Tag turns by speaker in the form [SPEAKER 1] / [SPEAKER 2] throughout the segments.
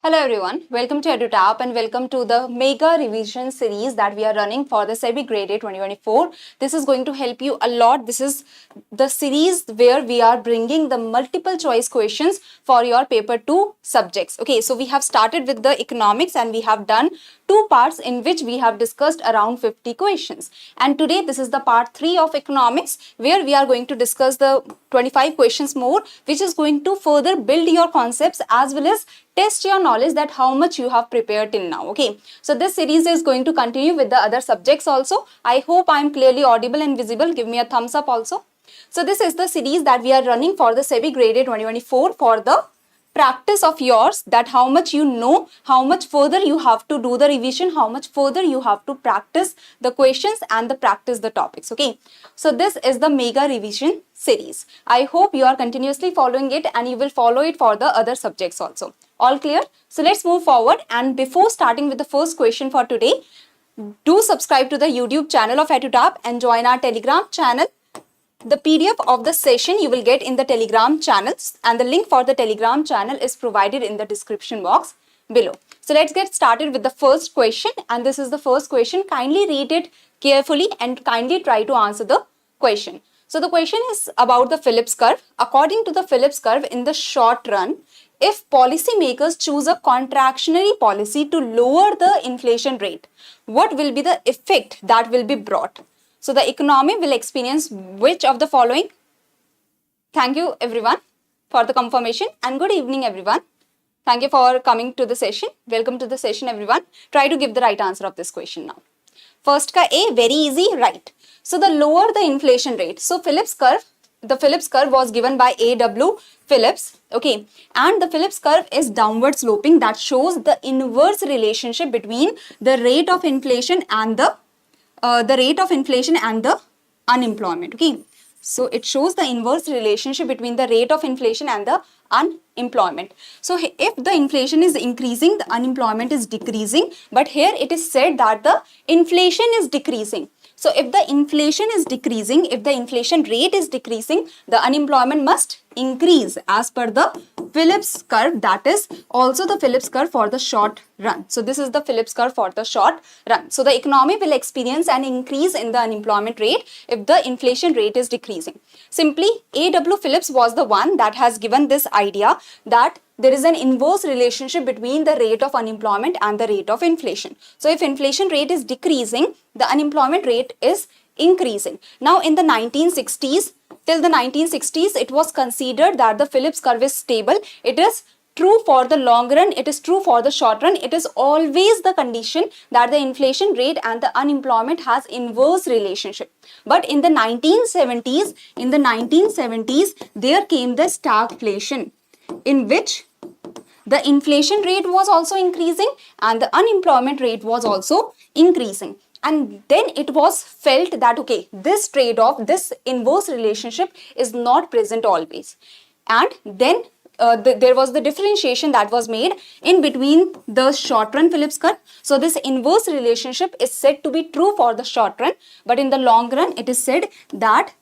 [SPEAKER 1] Hello everyone, welcome to EduTap and welcome to the mega revision series that we are running for the SEBI Grade A 2024. This is going to help you a lot. This is the series where we are bringing the multiple choice questions for your paper 2 subjects. Okay, so we have started with the economics and we have done two parts in which we have discussed around 50 questions. And today this is the part 3 of economics where we are going to discuss the 25 questions more, which is going to further build your concepts as well as test your knowledge that how much you have prepared till now. Okay, so this series is going to continue with the other subjects also. I hope I am clearly audible and visible. Give me a thumbs up also. So this is the series that we are running for the SEBI Grade A 2024 for the practice of yours, that how much you know, how much further you have to do the revision, how much further you have to practice the questions and the practice the topics. Okay, so this is the mega revision series. I hope you are continuously following it and you will follow it for the other subjects also. All clear? So let's move forward, and before starting with the first question for today, do subscribe to the YouTube channel of EduTap and join our Telegram channel. The PDF of the session you will get in the Telegram channels, and the link for the Telegram channel is provided in the description box below. So let's get started with the first question, and this is the first question. Kindly read it carefully and kindly try to answer the question. So the question is about the Phillips curve. According to the Phillips curve, in the short run, if policymakers choose a contractionary policy to lower the inflation rate, what will be the effect that will be brought? So the economy will experience which of the following? Thank you everyone for the confirmation, and good evening everyone. Thank you for coming to the session. Welcome to the session everyone. Try to give the right answer of this question now. First ka A, very easy, right. So the lower the inflation rate. So the Phillips curve was given by A.W. Phillips, okay, and the Phillips curve is downward sloping. That shows the inverse relationship between the rate of inflation and the unemployment. Okay, so it shows the inverse relationship between the rate of inflation and the unemployment. So if the inflation is increasing, the unemployment is decreasing, but here it is said that the inflation is decreasing. So if the inflation is decreasing, if the inflation rate is decreasing, the unemployment must increase as per the Phillips curve. That is also the Phillips curve for the short run. So this is the Phillips curve for the short run. So the economy will experience an increase in the unemployment rate if the inflation rate is decreasing. Simply, A.W. Phillips was the one that has given this idea that there is an inverse relationship between the rate of unemployment and the rate of inflation. So if inflation rate is decreasing, the unemployment rate is increasing. Now in the 1960s, till the 1960s, it was considered that the Phillips curve is stable. It is true for the long run, it is true for the short run. It is always the condition that the inflation rate and the unemployment has inverse relationship. But in the 1970s, there came the stagflation, in which the inflation rate was also increasing and the unemployment rate was also increasing. And then it was felt that, okay, this trade-off, this inverse relationship is not present always. And then there was the differentiation that was made in between the short-run Phillips curve. So this inverse relationship is said to be true for the short run, but in the long run, it is said that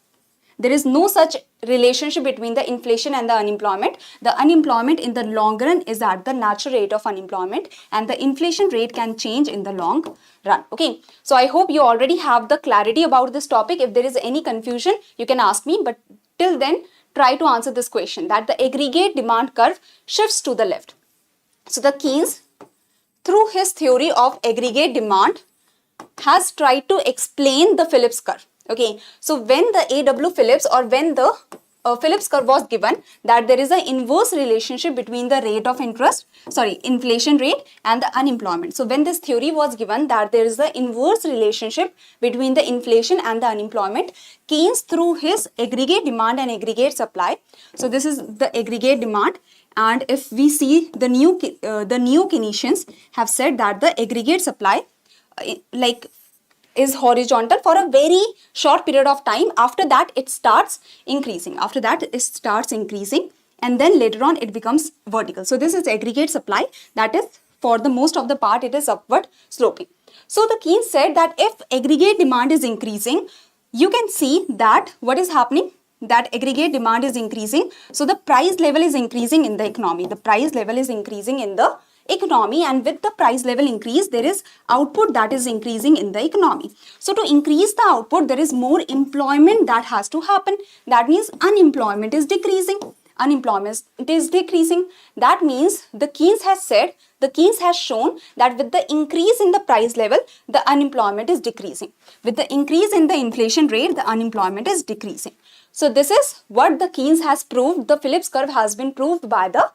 [SPEAKER 1] there is no such relationship between the inflation and the unemployment. The unemployment in the long run is at the natural rate of unemployment, and the inflation rate can change in the long run. Okay, so I hope you already have the clarity about this topic. If there is any confusion, you can ask me, but till then, try to answer this question, that the aggregate demand curve shifts to the left. So the Keynes, through his theory of aggregate demand, has tried to explain the Phillips curve. Okay, so when the A.W. Phillips, or when the Phillips curve was given, that there is an inverse relationship between the rate of inflation rate and the unemployment. So when this theory was given that there is the inverse relationship between the inflation and the unemployment, Keynes, through his aggregate demand and aggregate supply. So this is the aggregate demand, and if we see the new Keynesians have said that the aggregate supply is horizontal for a very short period of time. After that, it starts increasing. And then later on, it becomes vertical. So this is aggregate supply. That is, for the most of the part, it is upward sloping. So the Keynes said that if aggregate demand is increasing, you can see that what is happening, that aggregate demand is increasing. So the price level is increasing in the economy. The price level is increasing in the economy, and with the price level increase, there is output that is increasing in the economy. So to increase the output, there is more employment that has to happen. That means unemployment is decreasing. Unemployment is decreasing. That means the Keynes has shown that with the increase in the price level, the unemployment is decreasing. With the increase in the inflation rate, the unemployment is decreasing. So this is what the Keynes has proved. The Phillips curve has been proved by the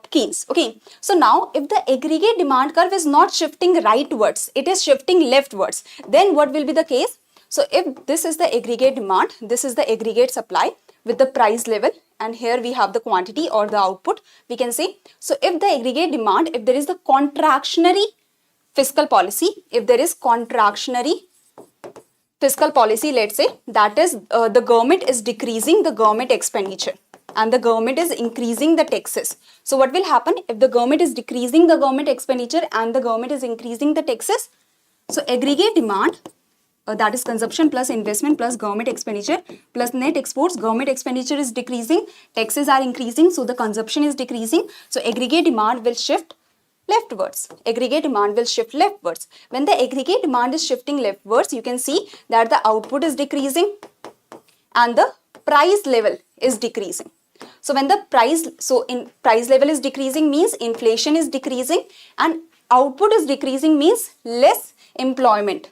[SPEAKER 1] Keynes. Okay. So now if the aggregate demand curve is not shifting rightwards, it is shifting leftwards, then what will be the case? So if this is the aggregate demand, this is the aggregate supply with the price level, and here we have the quantity or the output, we can say. So if the aggregate demand, if there is the contractionary fiscal policy, if there is contractionary fiscal policy, let's say, that is the government is decreasing the government expenditure and the government is increasing the taxes. So what will happen if the government is decreasing the government expenditure and the government is increasing the taxes? So aggregate demand, that is consumption plus investment plus government expenditure plus net exports, government expenditure is decreasing, taxes are increasing, so the consumption is decreasing. So aggregate demand will shift leftwards. Aggregate demand will shift leftwards. When the aggregate demand is shifting leftwards, you can see that the output is decreasing and the price level is decreasing. So when the price level is decreasing means inflation is decreasing, and output is decreasing means less employment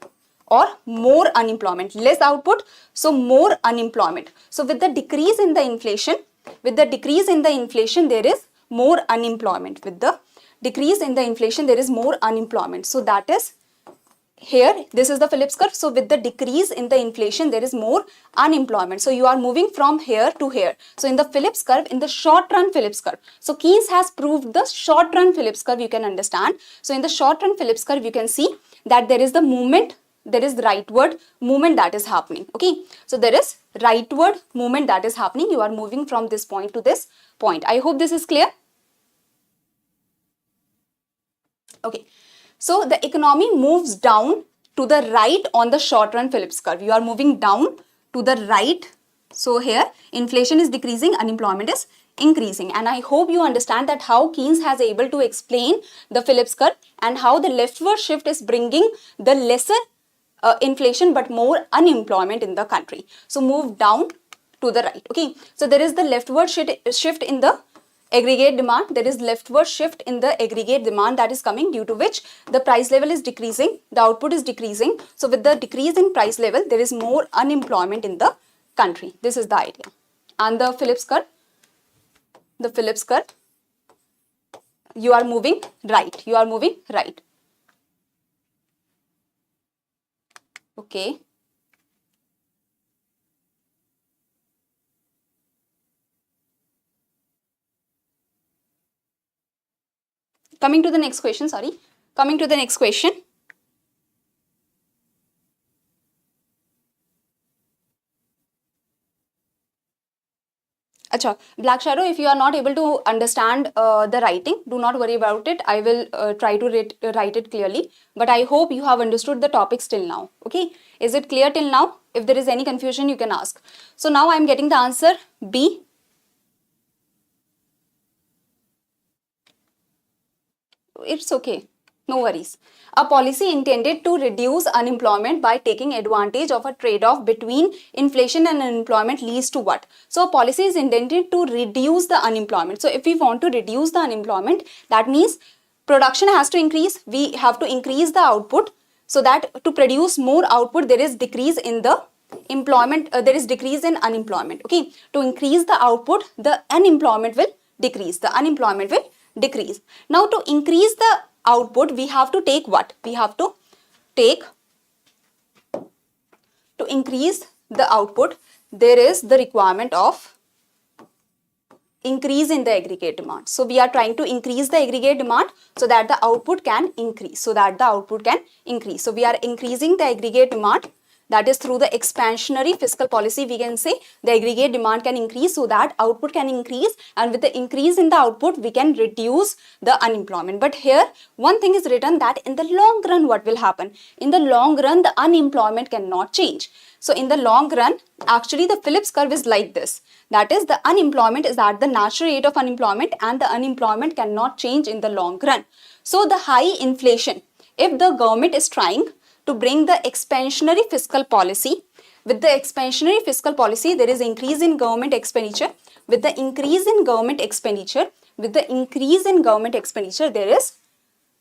[SPEAKER 1] or more unemployment. Less output, so more unemployment. So with the decrease in the inflation, there is more unemployment. With the decrease in the inflation, there is more unemployment. So that is here, this is the Phillips curve. So with the decrease in the inflation, there is more unemployment. So you are moving from here to here. So in the Phillips curve, in the short run Phillips curve, so Keynes has proved the short run Phillips curve, you can understand. So in the short run Phillips curve, you can see that there is the movement, there is rightward movement that is happening. Okay, so there is rightward movement that is happening. You are moving from this point to this point. I hope this is clear. Okay. So the economy moves down to the right on the short run Phillips curve. You are moving down to the right. So here inflation is decreasing, unemployment is increasing. And I hope you understand that how Keynes has able to explain the Phillips curve and how the leftward shift is bringing the lesser inflation but more unemployment in the country. So move down to the right. Okay. So there is the leftward shift in the aggregate demand, there is leftward shift in the aggregate demand that is coming, due to which the price level is decreasing, the output is decreasing. So with the decrease in price level, there is more unemployment in the country. This is the idea. And the Phillips curve, you are moving right, Okay. Coming to the next question. Acha, black shadow, if you are not able to understand the writing, do not worry about it. I will try to write it clearly. But I hope you have understood the topics till now. Okay, is it clear till now? If there is any confusion, you can ask. So now I am getting the answer B. It's okay, no worries. A policy intended to reduce unemployment by taking advantage of a trade-off between inflation and unemployment leads to what? So a policy is intended to reduce the unemployment. So if we want to reduce the unemployment, that means production has to increase. We have to increase the output, so that to produce more output, there is decrease in the employment, there is decrease in unemployment. Okay, to increase the output, the unemployment will decrease. Now to increase the output, we have to take what? We have to take, to increase the output, there is the requirement of increase in the aggregate demand. So we are trying to increase the aggregate demand so that the output can increase. So we are increasing the aggregate demand. that is through the expansionary fiscal policy, we can say the aggregate demand can increase so that output can increase, and with the increase in the output we can reduce the unemployment. But here one thing is written that in the long run what will happen? In the long run the unemployment cannot change. So in the long run, actually the Phillips curve is like this. That is, the unemployment is at the natural rate of unemployment and the unemployment cannot change in the long run. So the high inflation, if the government is trying to bring the expansionary fiscal policy, with the expansionary fiscal policy there is increase in government expenditure. With the increase in government expenditure, there is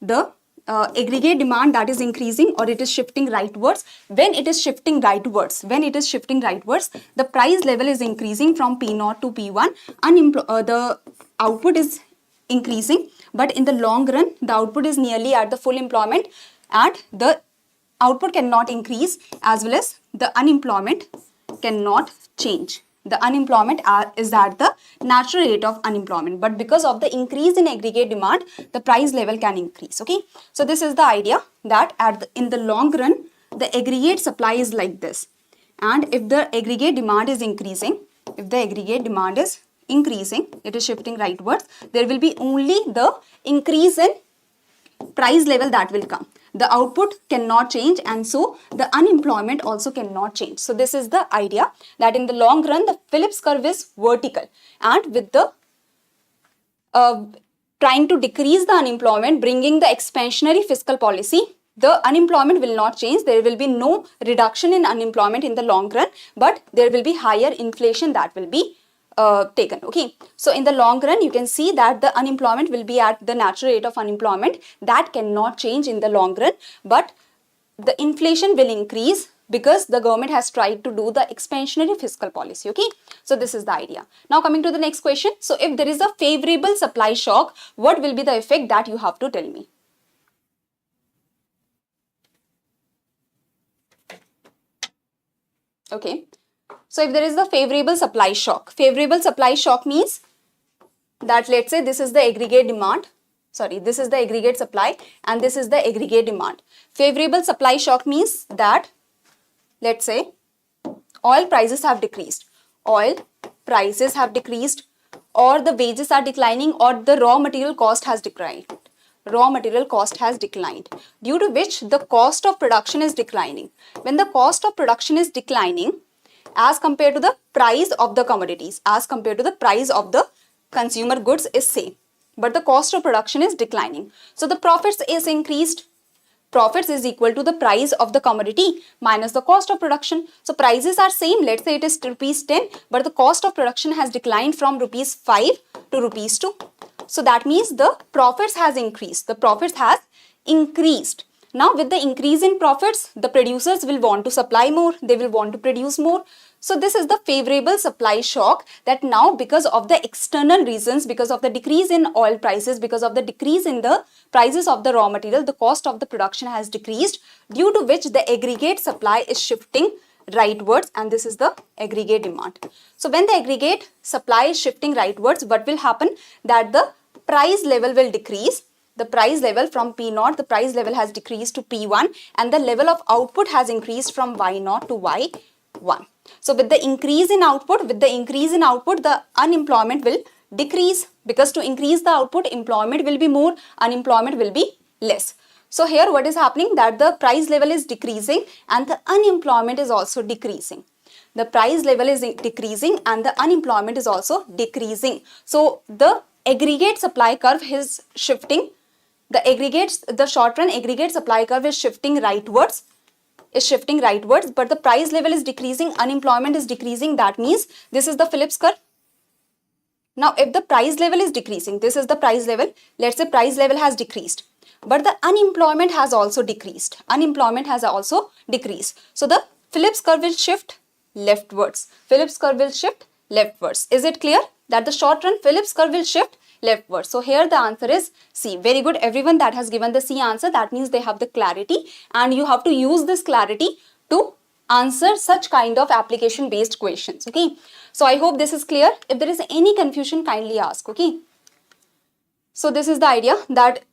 [SPEAKER 1] the aggregate demand that is increasing, or it is shifting rightwards. When it is shifting rightwards, the price level is increasing from P0 to P1. The output is increasing, but in the long run the output is nearly at the full employment and the output cannot increase, as well as the unemployment cannot change. The unemployment is at the natural rate of unemployment, but because of the increase in aggregate demand, the price level can increase. Okay, so this is the idea that in the long run, the aggregate supply is like this, and if the aggregate demand is increasing, it is shifting rightwards, there will be only the increase in price level that will come. The output cannot change, and so the unemployment also cannot change. So this is the idea that in the long run the Phillips curve is vertical, and with the trying to decrease the unemployment, bringing the expansionary fiscal policy, the unemployment will not change. There will be no reduction in unemployment in the long run, but there will be higher inflation that will be taken. Okay, so in the long run you can see that the unemployment will be at the natural rate of unemployment, that cannot change in the long run, but the inflation will increase because the government has tried to do the expansionary fiscal policy. Okay, so this is the idea. Now coming to the next question. So if there is a favorable supply shock, what will be the effect that you have to tell me? Okay, so if there is the favorable supply shock means that, let's say this is the aggregate demand, this is the aggregate supply and this is the aggregate demand. Favorable supply shock means that, let's say oil prices have decreased, or the wages are declining, or the raw material cost has declined. Due to which the cost of production is declining. When the cost of production is declining as compared to the price of the commodities, as compared to the price of the consumer goods is same, but the cost of production is declining. So the profits is increased. Profits is equal to the price of the commodity minus the cost of production. So prices are same, let's say it is rupees 10, but the cost of production has declined from rupees 5 to rupees 2. So that means the profits has increased. Now with the increase in profits, the producers will want to supply more, they will want to produce more. So this is the favorable supply shock, that now because of the external reasons, because of the decrease in oil prices, because of the decrease in the prices of the raw material, the cost of the production has decreased, due to which the aggregate supply is shifting rightwards, and this is the aggregate demand. So when the aggregate supply is shifting rightwards, what will happen? That the price level will decrease. The price level from P0, the price level has decreased to P1, and the level of output has increased from Y0 to Y1. So with the increase in output, the unemployment will decrease, because to increase the output, employment will be more, unemployment will be less. So here what is happening, that the price level is decreasing and the unemployment is also decreasing. The price level is decreasing and the unemployment is also decreasing. So the aggregate supply curve is shifting. The short run aggregate supply curve is shifting rightwards, but the price level is decreasing, unemployment is decreasing. That means this is the Phillips curve. Now if the price level is decreasing, this is the price level, let's say price level has decreased, but the unemployment has also decreased. So the Phillips curve will shift leftwards. Is it clear that the short run Phillips curve will shift leftwards? So here the answer is C. Very good, everyone that has given the C answer, that means they have the clarity, and you have to use this clarity to answer such kind of application based questions. Okay, so I hope this is clear. If there is any confusion, kindly ask. Okay, so this is the idea, that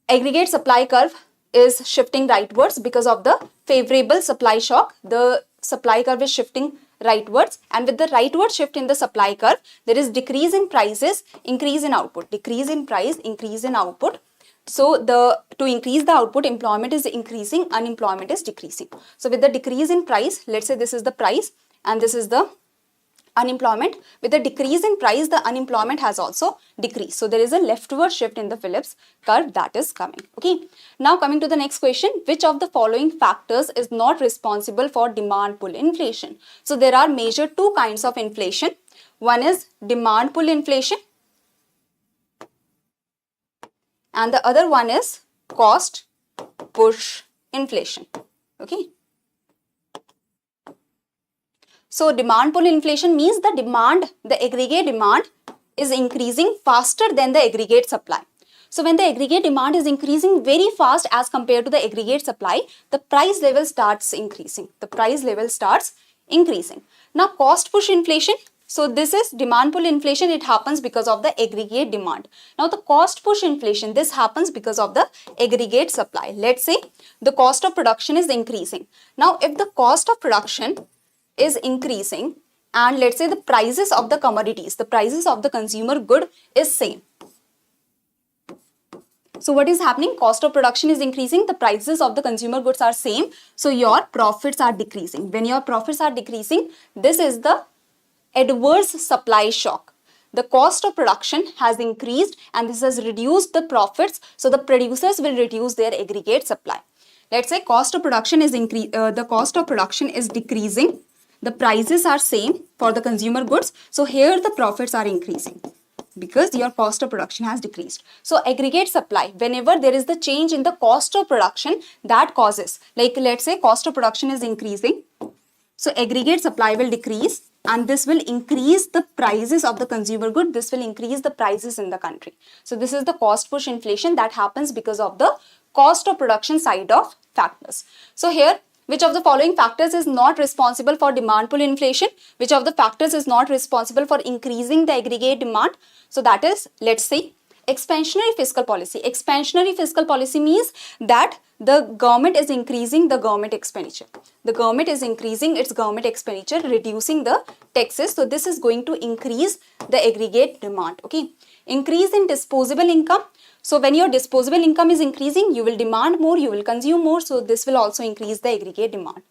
[SPEAKER 1] aggregate supply curve is shifting rightwards because of the favorable supply shock. The supply curve is shifting rightwards, and with the rightward shift in the supply curve, there is decrease in prices, increase in output, decrease in price, increase in output. So to increase the output, employment is increasing, unemployment is decreasing. So with the decrease in price, let's say this is the price and this is the unemployment. With the decrease in price, the unemployment has also decreased. So there is a leftward shift in the Phillips curve that is coming. Okay. Now coming to the next question, which of the following factors is not responsible for demand pull inflation? So there are major two kinds of inflation. One is demand pull inflation and the other one is cost push inflation. Okay. So demand pull inflation means the demand, the aggregate demand is increasing faster than the aggregate supply. So when the aggregate demand is increasing very fast as compared to the aggregate supply, the price level starts increasing. The price level starts increasing. Now cost push inflation. So this is demand pull inflation. It happens because of the aggregate demand. Now the cost push inflation, this happens because of the aggregate supply. Let's say the cost of production is increasing. Now if the cost of production is increasing and let's say the prices of the commodities, the prices of the consumer good is same. So what is happening? Cost of production is increasing, the prices of the consumer goods are same. So your profits are decreasing. When your profits are decreasing, this is the adverse supply shock. The cost of production has increased and this has reduced the profits. So the producers will reduce their aggregate supply. Let's say cost of production is the cost of production is decreasing. The prices are same for the consumer goods. So here the profits are increasing because your cost of production has decreased. So aggregate supply, whenever there is the change in the cost of production, that causes, like let's say cost of production is increasing. So aggregate supply will decrease and this will increase the prices of the consumer good. This will increase the prices in the country. So this is the cost push inflation that happens because of the cost of production side of factors. So here, which of the following factors is not responsible for demand pull inflation? Which of the factors is not responsible for increasing the aggregate demand? So that is, let's say, expansionary fiscal policy. Expansionary fiscal policy means that the government is increasing the government expenditure. The government is increasing its government expenditure, reducing the taxes. So this is going to increase the aggregate demand. Okay. Increase in disposable income. So when your disposable income is increasing, you will demand more, you will consume more. So this will also increase the aggregate demand.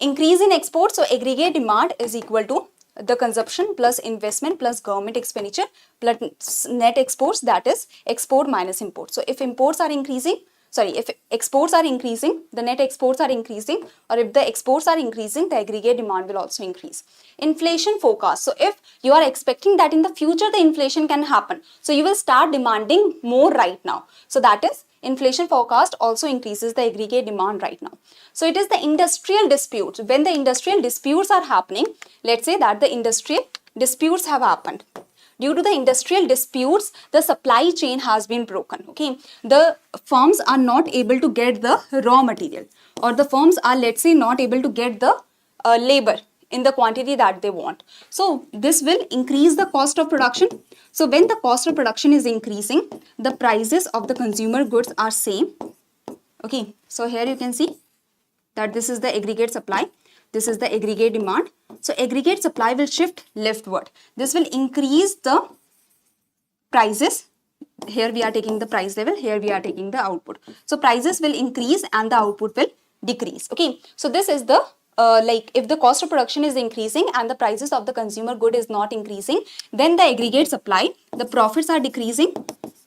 [SPEAKER 1] Increase in exports. So aggregate demand is equal to the consumption plus investment plus government expenditure plus net exports, that is export minus import. So if imports are increasing, if exports are increasing, the net exports are increasing, or if the exports are increasing, the aggregate demand will also increase. Inflation forecast. So if you are expecting that in the future the inflation can happen, so you will start demanding more right now. So that is inflation forecast also increases the aggregate demand right now. So it is the industrial disputes. When the industrial disputes are happening, let's say that the industrial disputes have happened. Due to the industrial disputes, the supply chain has been broken. Okay, the firms are not able to get the raw material, or the firms are, let's say, not able to get the labor in the quantity that they want. So this will increase the cost of production. So when the cost of production is increasing, the prices of the consumer goods are same. Okay, so here you can see that this is the aggregate supply. This is the aggregate demand. So aggregate supply will shift leftward. This will increase the prices. Here we are taking the price level. Here we are taking the output. So prices will increase and the output will decrease. Okay. So this is the like if the cost of production is increasing and the prices of the consumer good is not increasing, then the aggregate supply, the profits are decreasing.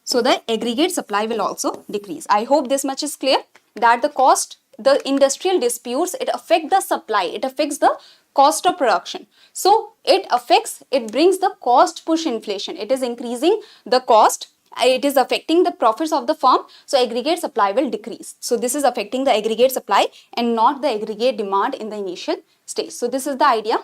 [SPEAKER 1] So the aggregate supply will also decrease. I hope this much is clear, that the cost, the industrial disputes, it affect the supply, it affects the cost of production. So it brings the cost push inflation. It is increasing the cost, it is affecting the profits of the firm. So aggregate supply will decrease. So this is affecting the aggregate supply and not the aggregate demand in the initial stage. So this is the idea.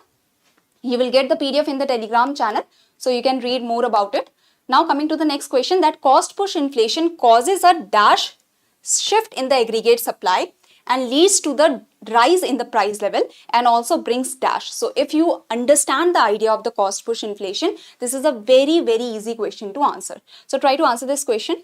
[SPEAKER 1] You will get the PDF in the Telegram channel, so you can read more about it. Now coming to the next question, that cost push inflation causes a dash shift in the aggregate supply and leads to the rise in the price level and also brings dash. So if you understand the idea of the cost push inflation, this is a very, very easy question to answer. So try to answer this question.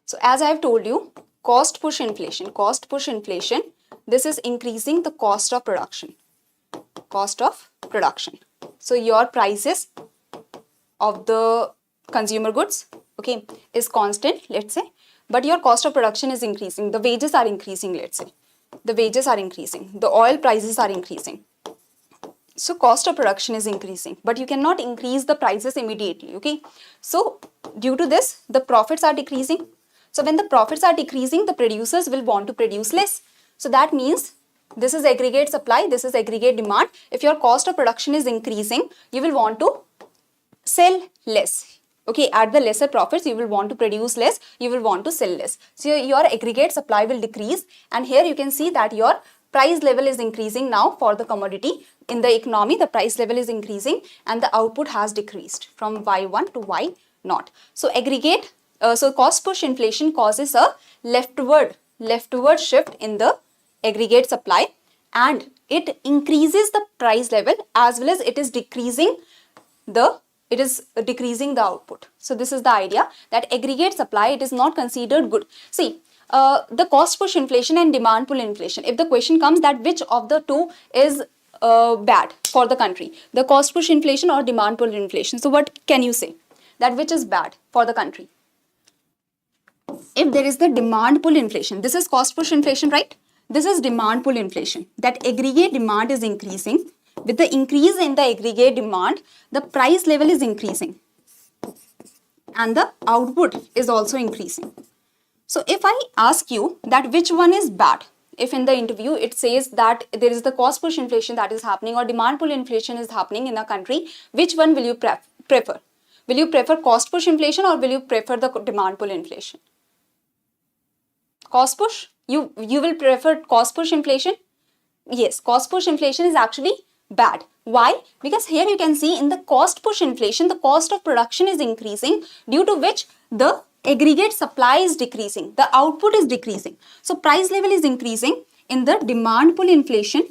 [SPEAKER 1] So as I have told you, cost push inflation, this is increasing the cost of production. So your prices of the consumer goods, okay, is constant, let's say, but your cost of production is increasing. The wages are increasing, let's say. The wages are increasing. The oil prices are increasing. So cost of production is increasing, but you cannot increase the prices immediately, okay? So due to this, the profits are decreasing. So when the profits are decreasing, the producers will want to produce less. So that means this is aggregate supply, this is aggregate demand. If your cost of production is increasing, you will want to sell less. Okay, at the lesser profits, you will want to produce less, you will want to sell less. So your aggregate supply will decrease, and here you can see that your price level is increasing now for the commodity. In the economy, the price level is increasing and the output has decreased from Y1 to Y0. So so cost push inflation causes a leftward shift in the aggregate supply, and it increases the price level as well as it is decreasing the output. So this is the idea that aggregate supply, it is not considered good. See, the cost push inflation and demand pull inflation, if the question comes that which of the two is bad for the country, the cost push inflation or demand pull inflation, so what can you say? That which is bad for the country? If there is the demand pull inflation, this is cost push inflation, right? This is demand pull inflation, that aggregate demand is increasing. With the increase in the aggregate demand, the price level is increasing and the output is also increasing. So if I ask you that which one is bad, if in the interview it says that there is the cost push inflation that is happening or demand pull inflation is happening in a country, which one will you prefer? Will you prefer cost push inflation or will you prefer the demand pull inflation? Cost push? You will prefer cost push inflation? Yes, cost push inflation is actually bad. Why? Because here you can see in the cost push inflation, the cost of production is increasing, due to which the aggregate supply is decreasing, the output is decreasing. So price level is increasing. In the demand pull inflation,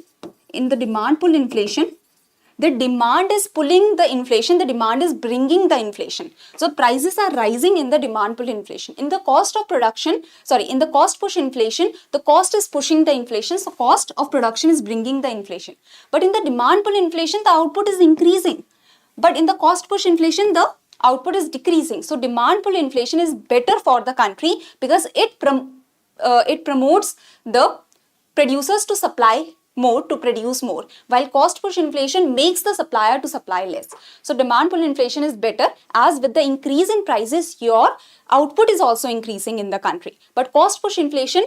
[SPEAKER 1] the demand is pulling the inflation, the demand is bringing the inflation. So prices are rising in the demand pull inflation. In the cost push inflation, the cost is pushing the inflation, so cost of production is bringing the inflation. But in the demand pull inflation, the output is increasing. But in the cost push inflation, the output is decreasing. So demand pull inflation is better for the country because it promotes the producers to supply more, to produce more, while cost push inflation makes the supplier to supply less. So demand pull inflation is better, as with the increase in prices, your output is also increasing in the country. But cost push inflation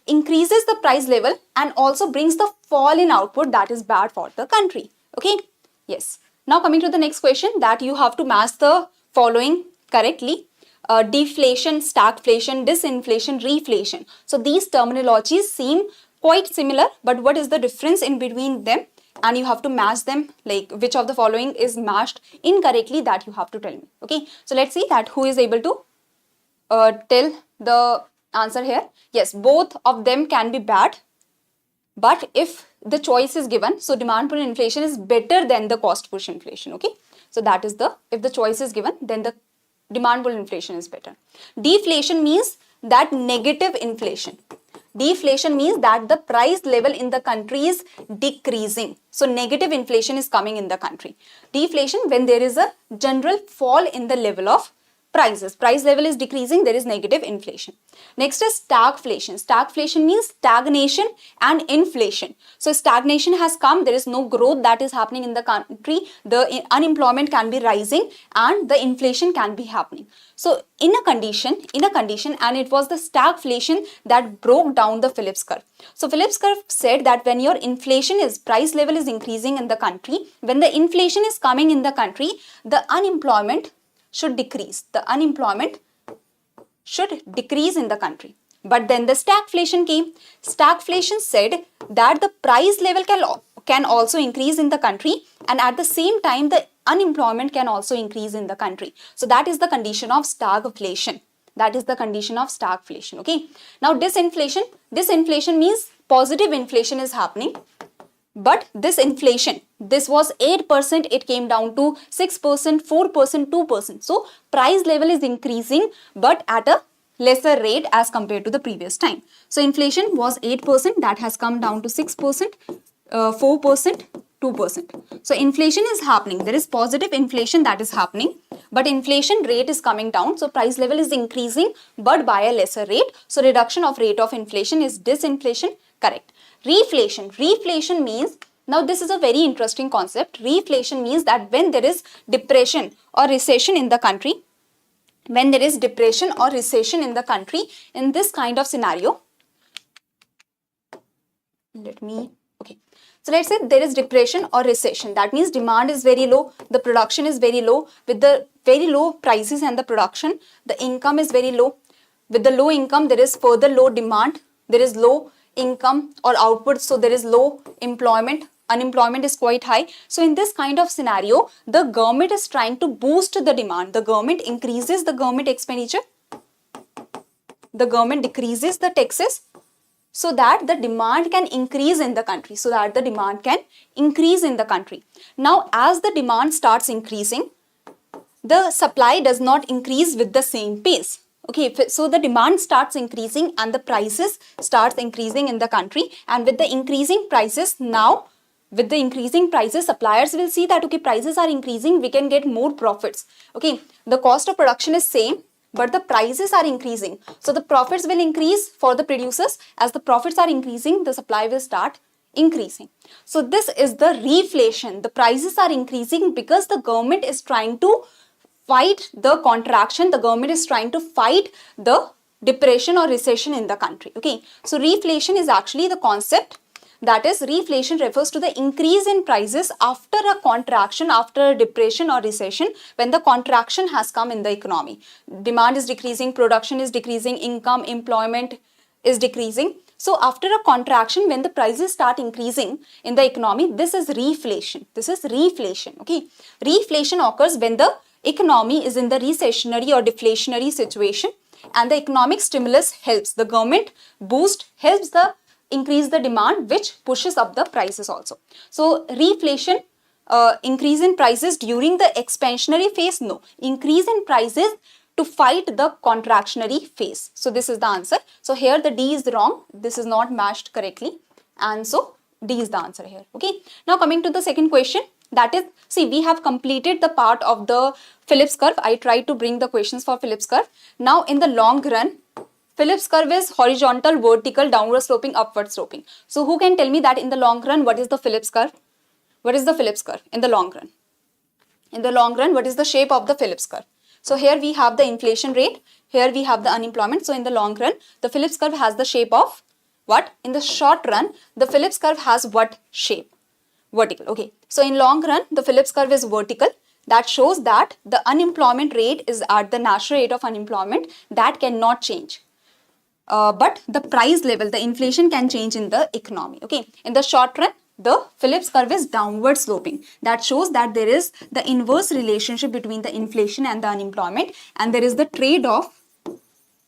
[SPEAKER 1] increases the price level and also brings the fall in output, that is bad for the country. Okay, yes. Now coming to the next question, that you have to match the following correctly. Deflation, stagflation, disinflation, reflation. So these terminologies seem quite similar, but what is the difference in between them? And you have to match them, like which of the following is matched incorrectly, that you have to tell me. Okay, so let's see that who is able to tell the answer here. Yes, both of them can be bad, but if the choice is given, so demand pull inflation is better than the cost push inflation. Okay, so that is if the choice is given, then the demand pull inflation is better. Deflation means that negative inflation. Deflation means that the price level in the country is decreasing. So negative inflation is coming in the country. Deflation, when there is a general fall in the level of prices. Price level is decreasing, there is negative inflation. Next is stagflation. Stagflation means stagnation and inflation. So stagnation has come, there is no growth that is happening in the country. The unemployment can be rising and the inflation can be happening. So in a condition, and it was the stagflation that broke down the Phillips curve. So Phillips curve said that when your inflation is, price level is increasing in the country, when the inflation is coming in the country, the unemployment should decrease. The unemployment should decrease in the country. But then the stagflation came. Stagflation said that the price level can also increase in the country, and at the same time the unemployment can also increase in the country. So that is the condition of stagflation. That is the condition of stagflation. Okay. Now disinflation means positive inflation is happening. But this inflation, this was 8%, it came down to 6%, 4%, 2%. So price level is increasing, but at a lesser rate as compared to the previous time. So inflation was 8%, that has come down to 6%, 4%, 2%. So inflation is happening. There is positive inflation that is happening, but inflation rate is coming down. So price level is increasing, but by a lesser rate. So reduction of rate of inflation is disinflation. Correct. Reflation. Reflation means, now this is a very interesting concept. Reflation means that when there is depression or recession in the country, when there is depression or recession in the country, in this kind of scenario, so let's say there is depression or recession. That means demand is very low, the production is very low. With the very low prices and the production, the income is very low. With the low income, there is further low demand. There is low income or output, so there is low employment. Unemployment is quite high. So in this kind of scenario, the government is trying to boost the demand. The government increases the government expenditure. The government decreases the taxes, so that the demand can increase in the country, Now, as the demand starts increasing, the supply does not increase with the same pace. Okay, so the demand starts increasing and the prices starts increasing in the country. And with the increasing prices, suppliers will see that, okay, prices are increasing, we can get more profits. Okay, the cost of production is same, but the prices are increasing. So the profits will increase for the producers. As the profits are increasing, the supply will start increasing. So this is the reflation. The prices are increasing because the government is trying to fight the contraction. The government is trying to fight the depression or recession in the country. Okay, so reflation is actually the concept. That is, reflation refers to the increase in prices after a contraction, after a depression or recession, when the contraction has come in the economy. Demand is decreasing, production is decreasing, income, employment is decreasing. So after a contraction, when the prices start increasing in the economy, this is reflation. Okay. Reflation occurs when the economy is in the recessionary or deflationary situation, and the economic stimulus helps. The government boost helps the increase the demand, which pushes up the prices also. So reflation, increase in prices during the expansionary phase? No. Increase in prices to fight the contractionary phase. So this is the answer. So here the D is wrong. This is not matched correctly. And so D is the answer here. Okay. Now coming to the second question. That is, see, we have completed the part of the Phillips curve. I tried to bring the questions for Phillips curve. Now in the long run, Phillips curve is horizontal, vertical, downward sloping, upward sloping. So who can tell me that in the long run, what is the Phillips curve? What is the Phillips curve in the long run? In the long run, what is the shape of the Phillips curve? So here we have the inflation rate. Here we have the unemployment. So in the long run, the Phillips curve has the shape of what? In the short run, the Phillips curve has what shape? Vertical. Okay. So in long run, the Phillips curve is vertical. That shows that the unemployment rate is at the natural rate of unemployment. That cannot change. But the price level, the inflation can change in the economy. Okay. In the short run, the Phillips curve is downward sloping. That shows that there is the inverse relationship between the inflation and the unemployment, and there is the trade-off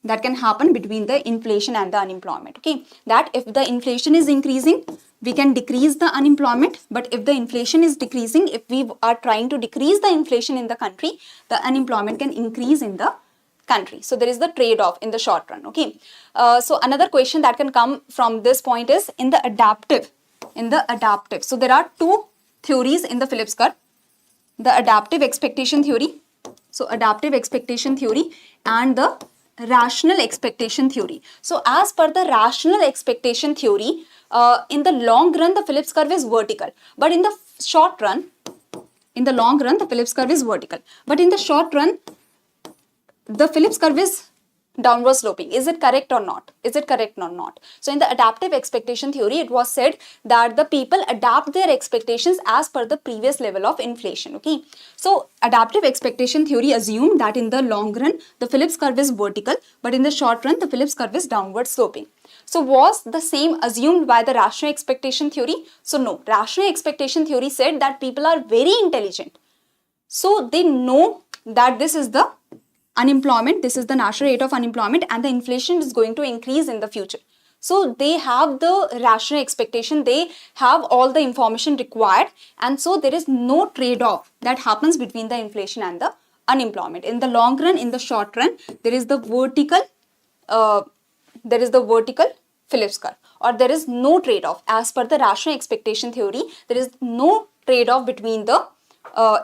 [SPEAKER 1] that can happen between the inflation and the unemployment. Okay. That if the inflation is increasing, we can decrease the unemployment, but if the inflation is decreasing, if we are trying to decrease the inflation in the country, the unemployment can increase in the country. So there is the trade-off in the short run. Okay. So another question that can come from this point is in the adaptive. So there are two theories in the Phillips curve. The adaptive expectation theory. So adaptive expectation theory and the rational expectation theory. So as per the rational expectation theory, in the long run, the Phillips curve is vertical. But in the short run, the Phillips curve is vertical. But in the short run, the Phillips curve is downward sloping. Is it correct or not? So in the adaptive expectation theory, it was said that the people adapt their expectations as per the previous level of inflation. Okay. So adaptive expectation theory assumed that in the long run, the Phillips curve is vertical, but in the short run, the Phillips curve is downward sloping. So was the same assumed by the rational expectation theory? So no. Rational expectation theory said that people are very intelligent. So they know that this is the unemployment, this is the natural rate of unemployment, and the inflation is going to increase in the future. So they have the rational expectation, they have all the information required, and so there is no trade-off that happens between the inflation and the unemployment. In the long run, in the short run, there is the vertical there is the vertical Phillips curve, or there is no trade-off. As per the rational expectation theory, there is no trade-off between the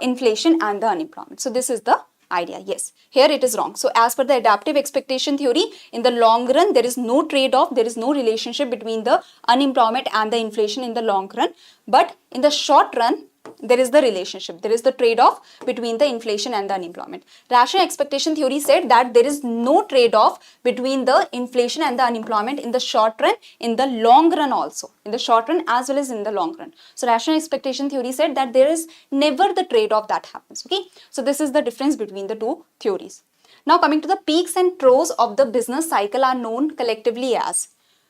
[SPEAKER 1] inflation and the unemployment. So this is the idea. Yes, here it is wrong. So as per the adaptive expectation theory, in the long run, there is no trade-off, there is no relationship between the unemployment and the inflation in the long run. But in the short run, there is the relationship, there is the trade-off between the inflation and the unemployment. Rational expectation theory said that there is no trade-off between the inflation and the unemployment in the short run, in the long run also, in the short run as well as in the long run. So rational expectation theory said that there is never the trade-off that happens. Okay, so this is the difference between the two theories. Now coming to the peaks and troughs of the business cycle are known collectively as.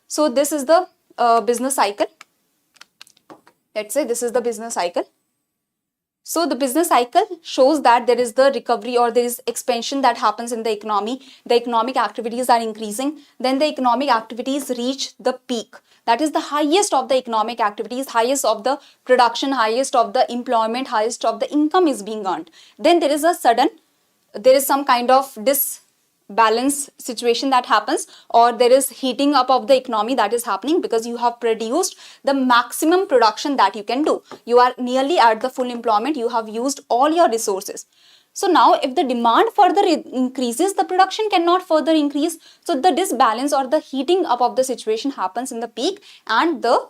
[SPEAKER 1] So this is the business cycle. Let's say this is the business cycle. So the business cycle shows that there is the recovery or there is expansion that happens in the economy. The economic activities are increasing. Then the economic activities reach the peak. That is the highest of the economic activities, highest of the production, highest of the employment, highest of the income is being earned. Then there is some kind of disbalance situation that happens, or there is heating up of the economy that is happening because you have produced the maximum production that you can do. You are nearly at the full employment, you have used all your resources. So now if the demand further increases, the production cannot further increase. So the disbalance or the heating up of the situation happens in the peak, and the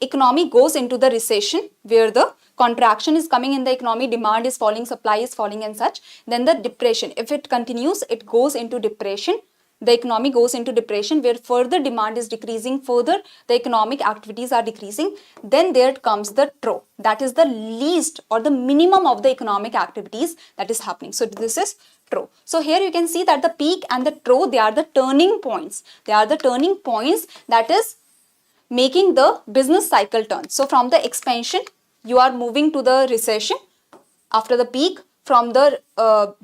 [SPEAKER 1] economy goes into the recession where the contraction is coming in the economy, demand is falling, supply is falling and such. Then the depression, if it continues, it goes into depression. The economy goes into depression where further demand is decreasing, further the economic activities are decreasing. Then there comes the trough, that is the least or the minimum of the economic activities that is happening. So this is trough. So here you can see that the peak and the trough, they are the turning points. They are the turning points that is making the business cycle turn. So from the expansion, you are moving to the recession. After the peak, from the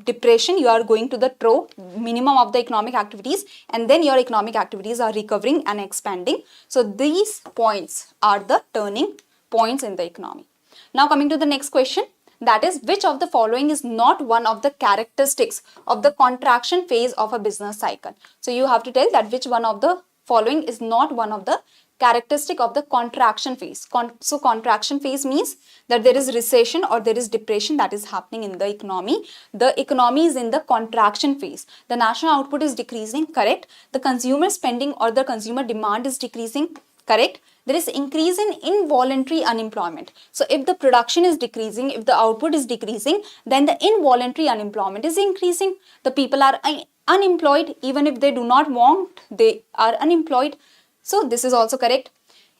[SPEAKER 1] depression, you are going to the trough, minimum of the economic activities, and then your economic activities are recovering and expanding. So these points are the turning points in the economy. Now coming to the next question, that is, which of the following is not one of the characteristics of the contraction phase of a business cycle? So you have to tell that which one of the following is not one of the characteristic of the contraction phase. So contraction phase means that there is recession or there is depression that is happening in the economy. The economy is in the contraction phase. The national output is decreasing, correct? The consumer spending or the consumer demand is decreasing, correct? There is increase in involuntary unemployment. So if the production is decreasing, if the output is decreasing, then the involuntary unemployment is increasing. The people are unemployed, even if they do not want, they are unemployed. So this is also correct.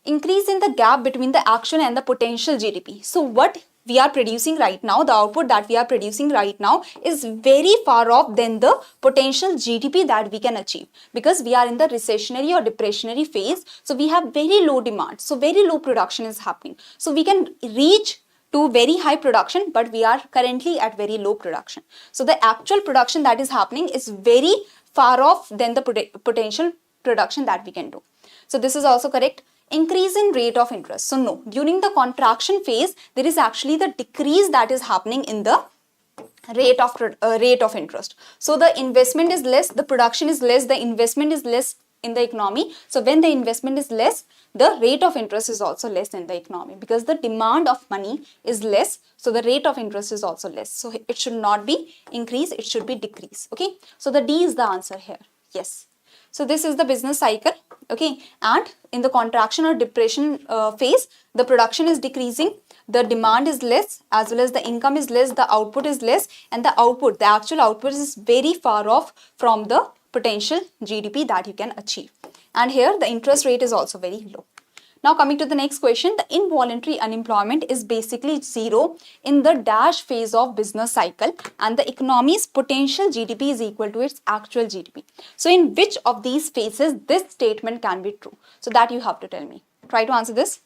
[SPEAKER 1] Increase in the gap between the actual and the potential GDP. So what we are producing right now, the output that we are producing right now is very far off than the potential GDP that we can achieve, because we are in the recessionary or depressionary phase. So we have very low demand. So very low production is happening. So we can reach to very high production, but we are currently at very low production. So the actual production that is happening is very far off than the potential production that we can do. So this is also correct. Increase in rate of interest. So no, during the contraction phase, there is actually the decrease that is happening in the rate of interest. So the investment is less, the production is less, the investment is less in the economy. So when the investment is less, the rate of interest is also less in the economy, because the demand of money is less. So the rate of interest is also less. So it should not be increase, it should be decrease. Okay. So the D is the answer here. Yes. So this is the business cycle, okay, and in the contraction or depression phase, the production is decreasing, the demand is less, as well as the income is less, the output is less, and the actual output is very far off from the potential GDP that you can achieve. And here the interest rate is also very low. Now coming to the next question, the involuntary unemployment is basically zero in the dash phase of business cycle, and the economy's potential GDP is equal to its actual GDP. So in which of these phases this statement can be true? So that you have to tell me. Try to answer this.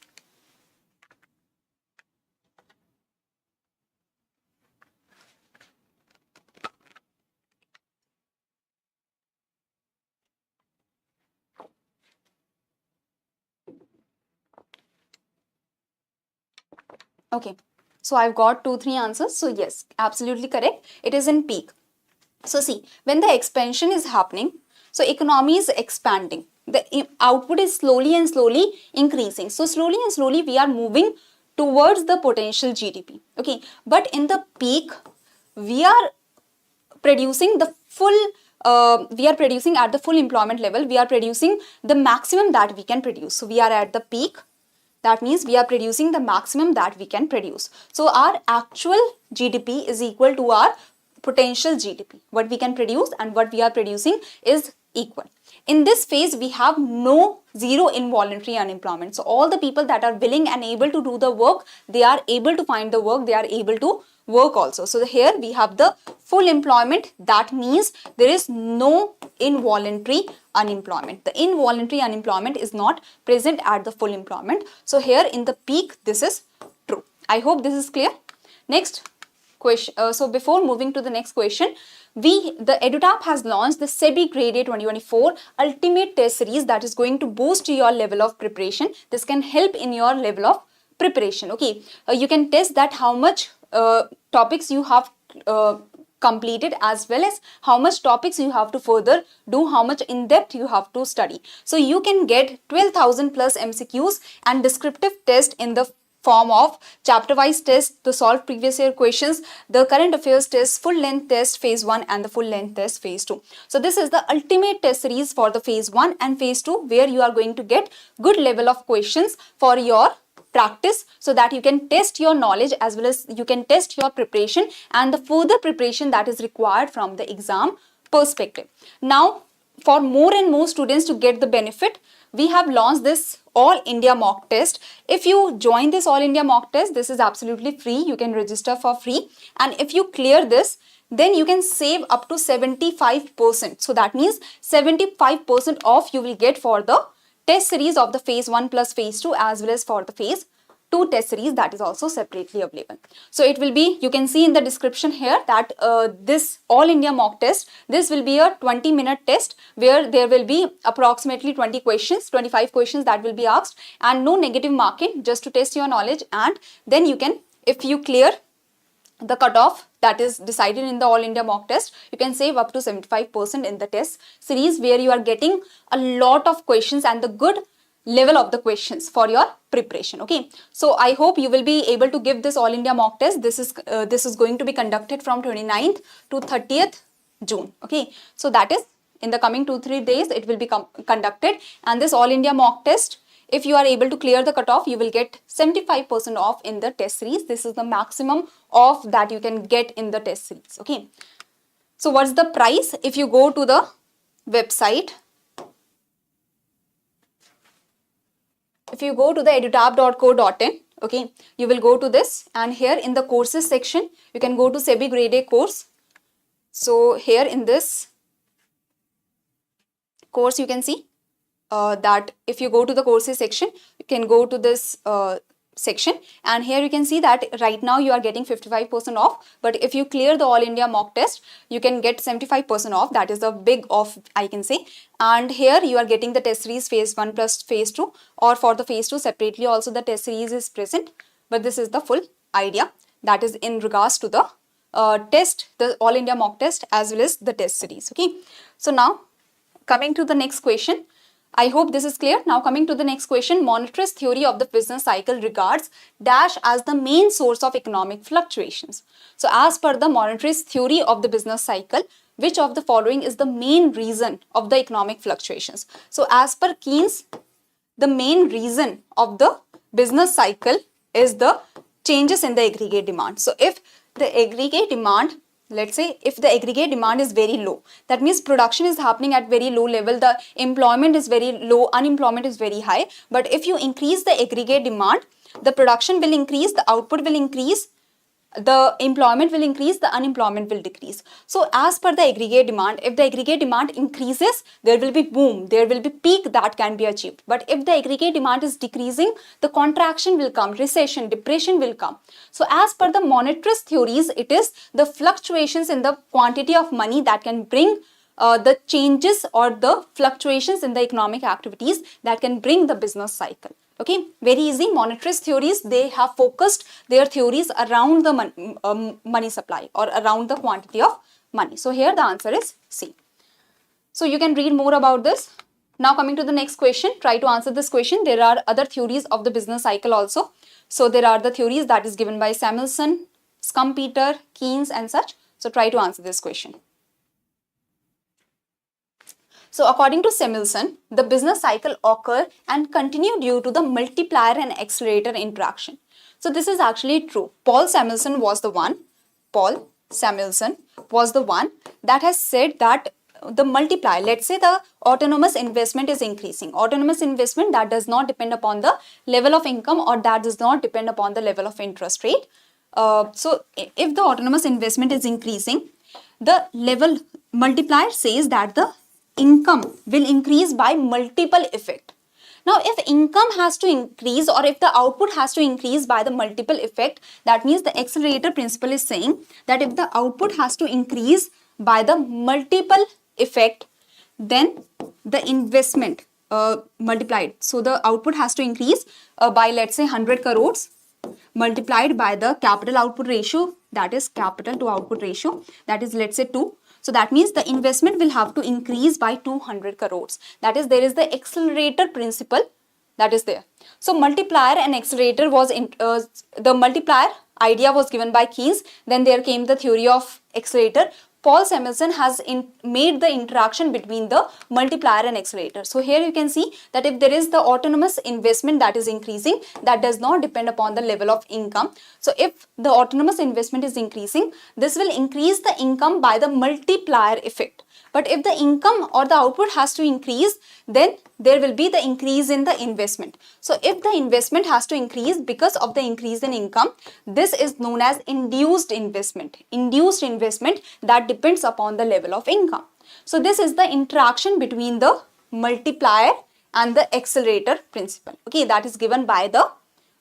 [SPEAKER 1] Okay, so I've got 2-3 answers. So yes, absolutely correct. It is in peak. So see, when the expansion is happening, So economy is expanding. The output is slowly and slowly increasing. So slowly and slowly we are moving towards the potential GDP. Okay, but in the peak, we are producing the full we are producing at the full employment level. We are producing the maximum that we can produce. So we are at the peak. That means we are producing the maximum that we can produce. So our actual GDP is equal to our potential GDP. What we can produce and what we are producing is equal. In this phase, we have zero involuntary unemployment. So all the people that are willing and able to do the work, they are able to find the work, they are able to work also. So here we have the full employment. That means there is no involuntary unemployment. The involuntary unemployment is not present at the full employment. So here in the peak, this is true. I hope this is clear. Next question. So before moving to the next question, the EduTap has launched the SEBI Grade A 2024 Ultimate Test Series that is going to boost your level of preparation. This can help in your level of preparation. Okay, you can test that how much topics you have completed, as well as how much topics you have to further do, how much in depth you have to study. So you can get 12,000 plus MCQs and descriptive test in the form of chapter wise test, to solve previous year questions, the current affairs test, full length test phase 1 and the full length test phase 2. So this is the ultimate test series for the phase 1 and phase 2, where you are going to get good level of questions for your practice, so that you can test your knowledge as well as you can test your preparation and the further preparation that is required from the exam perspective. Now, for more and more students to get the benefit, we have launched this All India mock test. If you join this All India mock test, this is absolutely free. You can register for free, and if you clear this, then you can save up to 75%. So that means 75% off you will get for the test series of the phase 1 plus phase 2, as well as for the phase 2 test series that is also separately available. So it will be, you can see in the description here that this All India mock test, this will be a 20-minute test where there will be approximately 20 questions, 25 questions that will be asked, and no negative marking, just to test your knowledge. And then you can, if you clear the cutoff that is decided in the All India mock test, you can save up to 75% in the test series, where you are getting a lot of questions and the good level of the questions for your preparation. Okay, so I hope you will be able to give this All India mock test. This is going to be conducted from 29th to 30th June. Okay, so that is in the coming 2-3 days it will be conducted, and this All India mock test, if you are able to clear the cutoff, you will get 75% off in the test series. This is the maximum off that you can get in the test series. Okay, so what's the price? If you go to the website, if you go to the edutap.co.in, okay, you will go to this, and here in the courses section, you can go to SEBI Grade A course. So here in this course, you can see that if you go to the courses section, you can go to this section, and here you can see that right now you are getting 55% off, but if you clear the All India mock test, you can get 75% off. That is a big off, I can say. And here you are getting the test series phase 1 plus phase 2, or for the phase 2 separately also the test series is present, but this is the full idea that is in regards to the test, the All India mock test as well as the test series. Okay, so now coming to the next question, I hope this is clear. Now coming to the next question, monetarist theory of the business cycle regards dash as the main source of economic fluctuations. So as per the monetarist theory of the business cycle, which of the following is the main reason of the economic fluctuations? So as per Keynes, the main reason of the business cycle is the changes in the aggregate demand. So if the aggregate demand, let's say if the aggregate demand is very low, that means production is happening at very low level, the employment is very low, unemployment is very high. But if you increase the aggregate demand, the production will increase, the output will increase, the employment will increase, the unemployment will decrease. So as per the aggregate demand, if the aggregate demand increases, there will be boom, there will be peak that can be achieved. But if the aggregate demand is decreasing, the contraction will come, recession, depression will come. So as per the monetarist theories, it is the fluctuations in the quantity of money that can bring the changes or the fluctuations in the economic activities that can bring the business cycle. Okay, very easy. Monetarist theories, they have focused their theories around the money supply or around the quantity of money. So here the answer is C. So you can read more about this. Now coming to the next question, try to answer this question. There are other theories of the business cycle also. So there are the theories that is given by Samuelson, Schumpeter, Keynes and such. So try to answer this question. So according to Samuelson, the business cycle occur and continue due to the multiplier and accelerator interaction. So this is actually true. Paul Samuelson was the one that has said that the multiplier, let's say the autonomous investment is increasing. Autonomous investment that does not depend upon the level of income or that does not depend upon the level of interest rate. So if the autonomous investment is increasing, the level multiplier says that the income will increase by multiple effect. Now, if income has to increase or if the output has to increase by the multiple effect, that means the accelerator principle is saying that if the output has to increase by the multiple effect, then the investment multiplied. So the output has to increase by, let's say, 100 crores multiplied by the capital output ratio, that is capital to output ratio, that is, let's say, 2. So that means the investment will have to increase by 200 crores. That is, there is the accelerator principle that is there. So multiplier and accelerator was the multiplier idea was given by Keynes. Then there came the theory of accelerator. Paul Samuelson has made the interaction between the multiplier and accelerator. So here you can see that if there is the autonomous investment that is increasing, that does not depend upon the level of income. So if the autonomous investment is increasing, this will increase the income by the multiplier effect. But if the income or the output has to increase, then there will be the increase in the investment. So if the investment has to increase because of the increase in income, this is known as induced investment. Induced investment that depends upon the level of income. So this is the interaction between the multiplier and the accelerator principle. Okay, that is given by the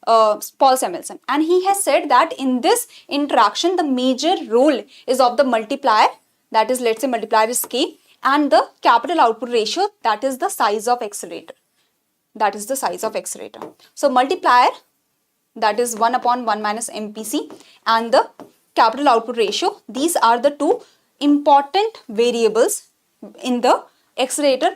[SPEAKER 1] Paul Samuelson. And he has said that in this interaction, the major role is of the multiplier, that is, let's say multiplier is K, and the capital output ratio, that is the size of accelerator. That is the size of accelerator. So multiplier, that is 1 upon 1 minus MPC, and the capital output ratio, these are the two important variables in the accelerator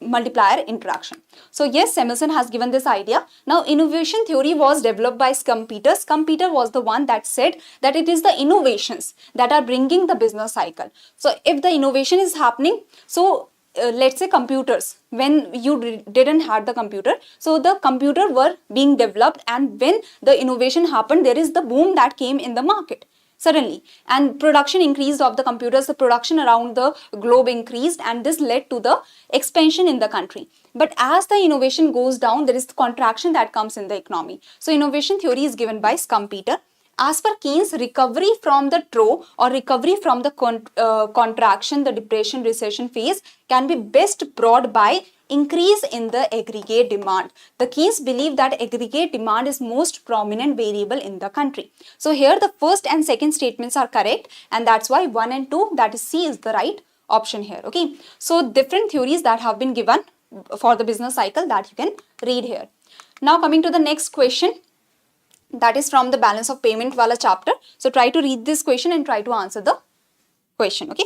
[SPEAKER 1] multiplier interaction. So yes, Samuelson has given this idea. Now innovation theory was developed by Schumpeter. Schumpeter was the one that said that it is the innovations that are bringing the business cycle. So if the innovation is happening, so let's say computers, when you didn't have the computer, so the computer were being developed, and when the innovation happened, there is the boom that came in the market suddenly, and production increased of the computers, the production around the globe increased, and this led to the expansion in the country. But as the innovation goes down, there is the contraction that comes in the economy. So innovation theory is given by Schumpeter. As per Keynes, recovery from the trough or recovery from the contraction, the depression, recession phase can be best brought by increase in the aggregate demand. The Keynes believe that aggregate demand is most prominent variable in the country. So here the first and second statements are correct, and that's why 1 and 2, that is C, is the right option here. Okay, so different theories that have been given for the business cycle that you can read here. Now coming to the next question, that is from the balance of payment wala chapter. So try to read this question and try to answer the question. Okay.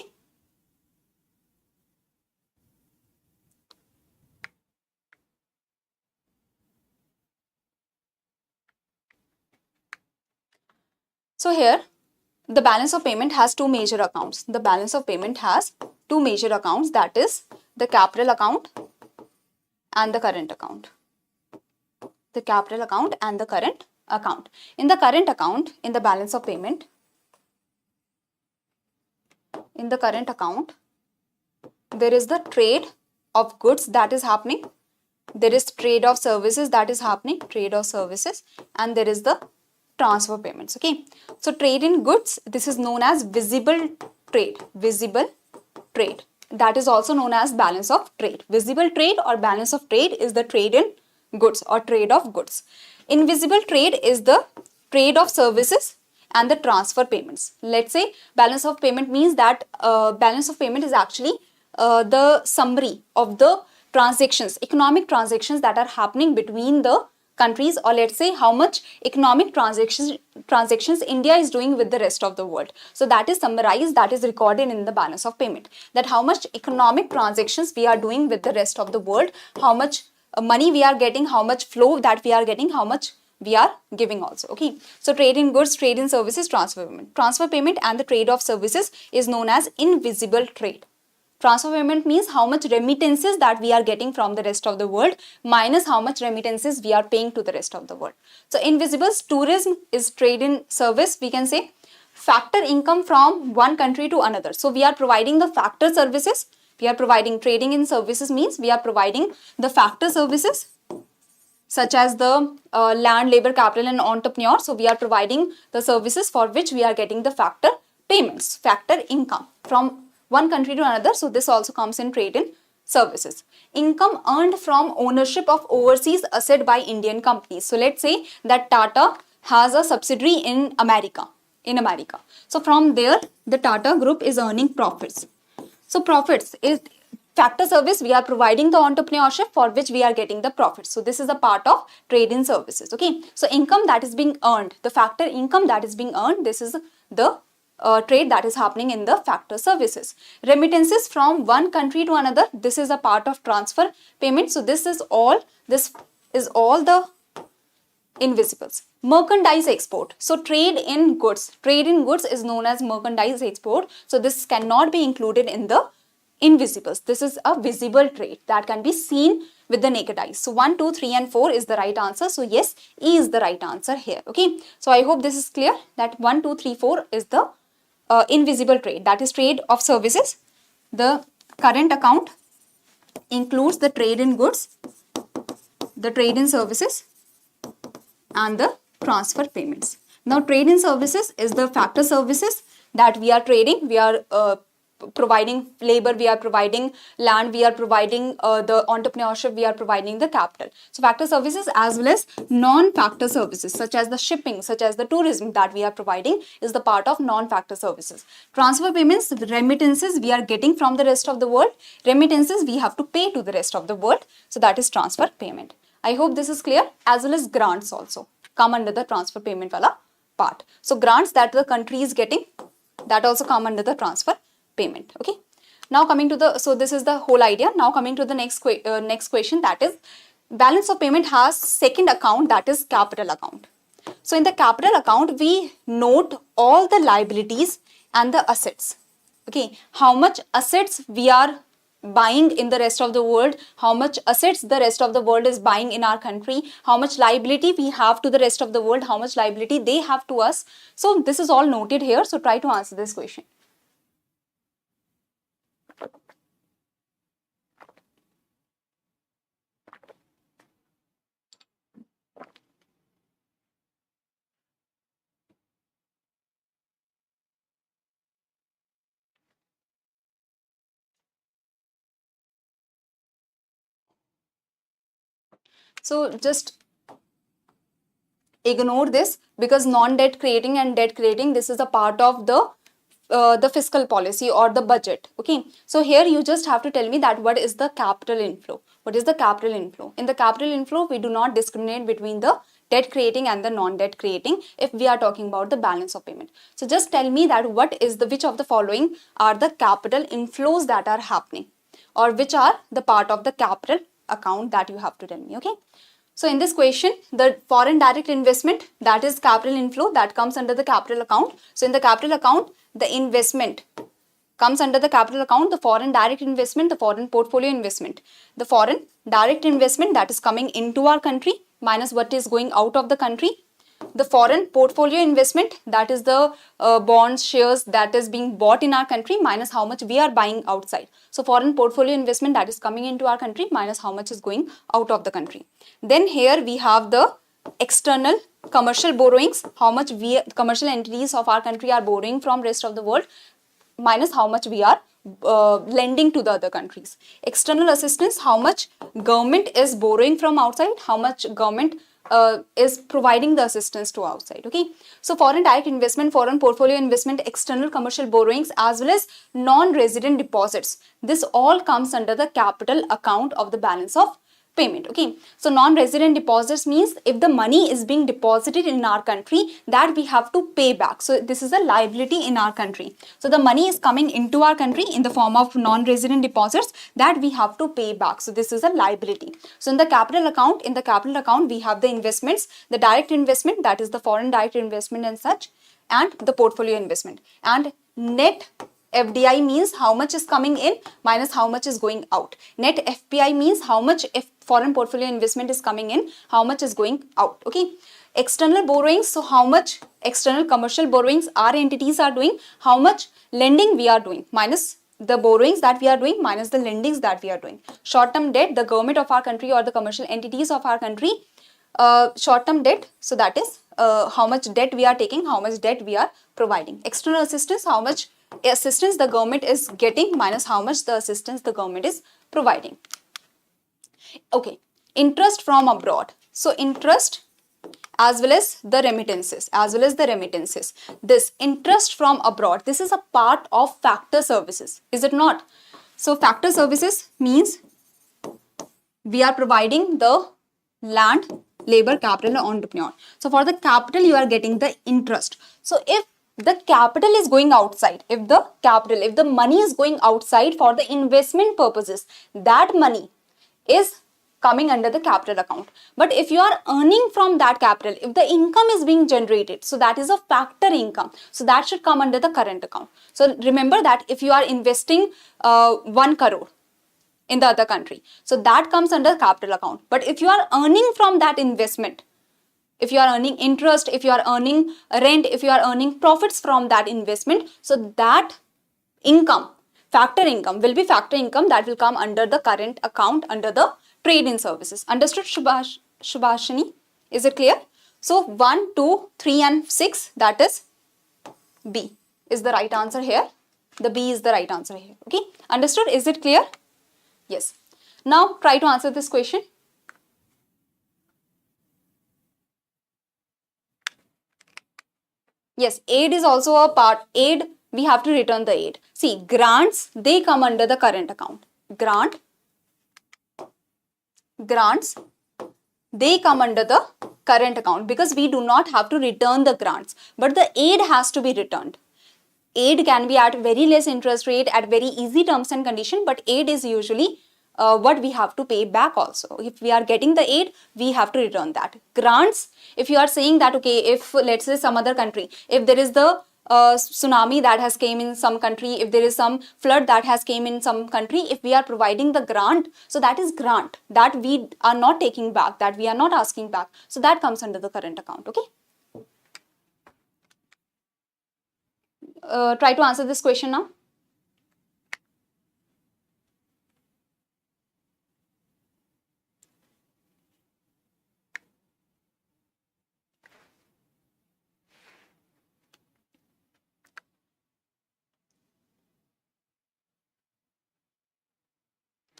[SPEAKER 1] So here the balance of payment has two major accounts. The balance of payment has two major accounts, that is the capital account and the current account. The capital account and the current account. In the current account, in the balance of payment, in the current account, there is the trade of goods that is happening. There is trade of services that is happening, trade of services, and there is the transfer payments. Okay, so trade in goods, this is known as visible trade. Visible trade, that is also known as balance of trade. Visible trade or balance of trade is the trade in goods or trade of goods. Invisible trade is the trade of services and the transfer payments. Let's say balance of payment means that balance of payment is actually the summary of the transactions, economic transactions that are happening between the countries, or let's say how much economic transactions India is doing with the rest of the world. So that is summarized, that is recorded in the balance of payment, that how much economic transactions we are doing with the rest of the world, how much money we are getting, how much flow that we are getting, how much we are giving also. Okay, so trade in goods, trade in services, transfer payment. Transfer payment and the trade of services is known as invisible trade. Transfer payment means how much remittances that we are getting from the rest of the world minus how much remittances we are paying to the rest of the world. So invisibles, tourism is trade in service, we can say. Factor income from one country to another. So we are providing the factor services. We are providing trading in services means we are providing the factor services such as the land, labor, capital and entrepreneur. So we are providing the services for which we are getting the factor payments, factor income from one country to another. So this also comes in trade in services. Income earned from ownership of overseas asset by Indian companies. So let's say that Tata has a subsidiary in America. So from there, the Tata group is earning profits. So profits is factor service, we are providing the entrepreneurship for which we are getting the profits. So this is a part of trade in services. Okay, so income that is being earned, the factor income that is being earned, this is the trade that is happening in the factor services. Remittances from one country to another, this is a part of transfer payment. So this is all the invisibles. Merchandise export. So trade in goods. Trade in goods is known as merchandise export. So this cannot be included in the invisibles. This is a visible trade that can be seen with the naked eyes. So 1, 2, 3 and 4 is the right answer. So yes, E is the right answer here. Okay. So I hope this is clear that 1, 2, 3, 4 is the invisible trade, that is trade of services. The current account includes the trade in goods, the trade in services and the transfer payments. Now trade in services is the factor services that we are trading. We are providing labor, we are providing land, we are providing the entrepreneurship, we are providing the capital. So factor services as well as non-factor services such as the shipping, such as the tourism that we are providing is the part of non-factor services. Transfer payments, remittances we are getting from the rest of the world. Remittances we have to pay to the rest of the world. So that is transfer payment. I hope this is clear. As well as grants also come under the transfer payment wala part. So grants that the country is getting, that also come under the transfer payment. Okay, now coming to the, so this is the whole idea. Now coming to the next question, that is balance of payment has second account, that is capital account. So in the capital account we note all the liabilities and the assets. Okay, how much assets we are buying in the rest of the world, how much assets the rest of the world is buying in our country, how much liability we have to the rest of the world, how much liability they have to us. So this is all noted here. So try to answer this question. So just ignore this because non-debt creating and debt creating, this is a part of the fiscal policy or the budget. Okay, so here you just have to tell me that what is the capital inflow. What is the capital inflow? In the capital inflow, we do not discriminate between the debt creating and the non-debt creating if we are talking about the balance of payment. So just tell me that what is the, which of the following are the capital inflows that are happening, or which are the part of the capital account that you have to tell me. Okay, so in this question, the foreign direct investment, that is capital inflow, that comes under the capital account. So in the capital account, the investment comes under the capital account, the foreign direct investment, the foreign portfolio investment. The foreign direct investment that is coming into our country minus what is going out of the country. The foreign portfolio investment, that is the bonds, shares that is being bought in our country minus how much we are buying outside. So foreign portfolio investment that is coming into our country minus how much is going out of the country. Then here we have the external commercial borrowings, how much we commercial entities of our country are borrowing from rest of the world minus how much we are lending to the other countries. External assistance, how much government is borrowing from outside, how much government is providing the assistance to outside. Okay, so foreign direct investment, foreign portfolio investment, external commercial borrowings as well as non-resident deposits, this all comes under the capital account of the balance of payment. Okay, so non-resident deposits means if the money is being deposited in our country, that we have to pay back. So this is a liability in our country. So the money is coming into our country in the form of non-resident deposits that we have to pay back. So this is a liability. So in the capital account we have the investments, the direct investment, that is the foreign direct investment and such, and the portfolio investment. And net FDI means how much is coming in minus how much is going out. Net FPI means how much if foreign portfolio investment is coming in, how much is going out. Okay. External borrowings, so how much external commercial borrowings our entities are doing, how much lending we are doing, minus the borrowings that we are doing minus the lendings that we are doing. Short-term debt, the government of our country or the commercial entities of our country, short-term debt, so that is how much debt we are taking, how much debt we are providing. External assistance, how much assistance the government is getting minus how much the assistance the government is providing. Okay, interest from abroad. So interest as well as the remittances, this interest from abroad, this is a part of factor services, is it not? So factor services means we are providing the land, labor, capital, and entrepreneur. So for the capital you are getting the interest. So if the capital is going outside, if the money is going outside for the investment purposes, that money is coming under the capital account. But if you are earning from that capital, if the income is being generated, so that is a factor income. So that should come under the current account. So remember that if you are investing 1 crore in the other country, so that comes under capital account. But if you are earning from that investment, if you are earning interest, if you are earning rent, if you are earning profits from that investment, so that income, factor income, will be factor income that will come under the current account under the trade in services. Understood, Shubhashini? Is it clear? So 1, 2, 3 and 6, that is B is the right answer here. The B is the right answer here. Okay, understood? Is it clear? Yes. Now try to answer this question. Yes, aid is also a part. Aid, we have to return the aid. See, grants, they come under the current account. Grants, they come under the current account because we do not have to return the grants. But the aid has to be returned. Aid can be at very less interest rate, at very easy terms and condition, but aid is usually what we have to pay back also. If we are getting the aid, we have to return that. Grants, if you are saying that, okay, if let's say some other country, if there is the tsunami that has came in some country, if there is some flood that has came in some country, if we are providing the grant, so that is grant that we are not taking back, that we are not asking back. So that comes under the current account. Okay. Try to answer this question now.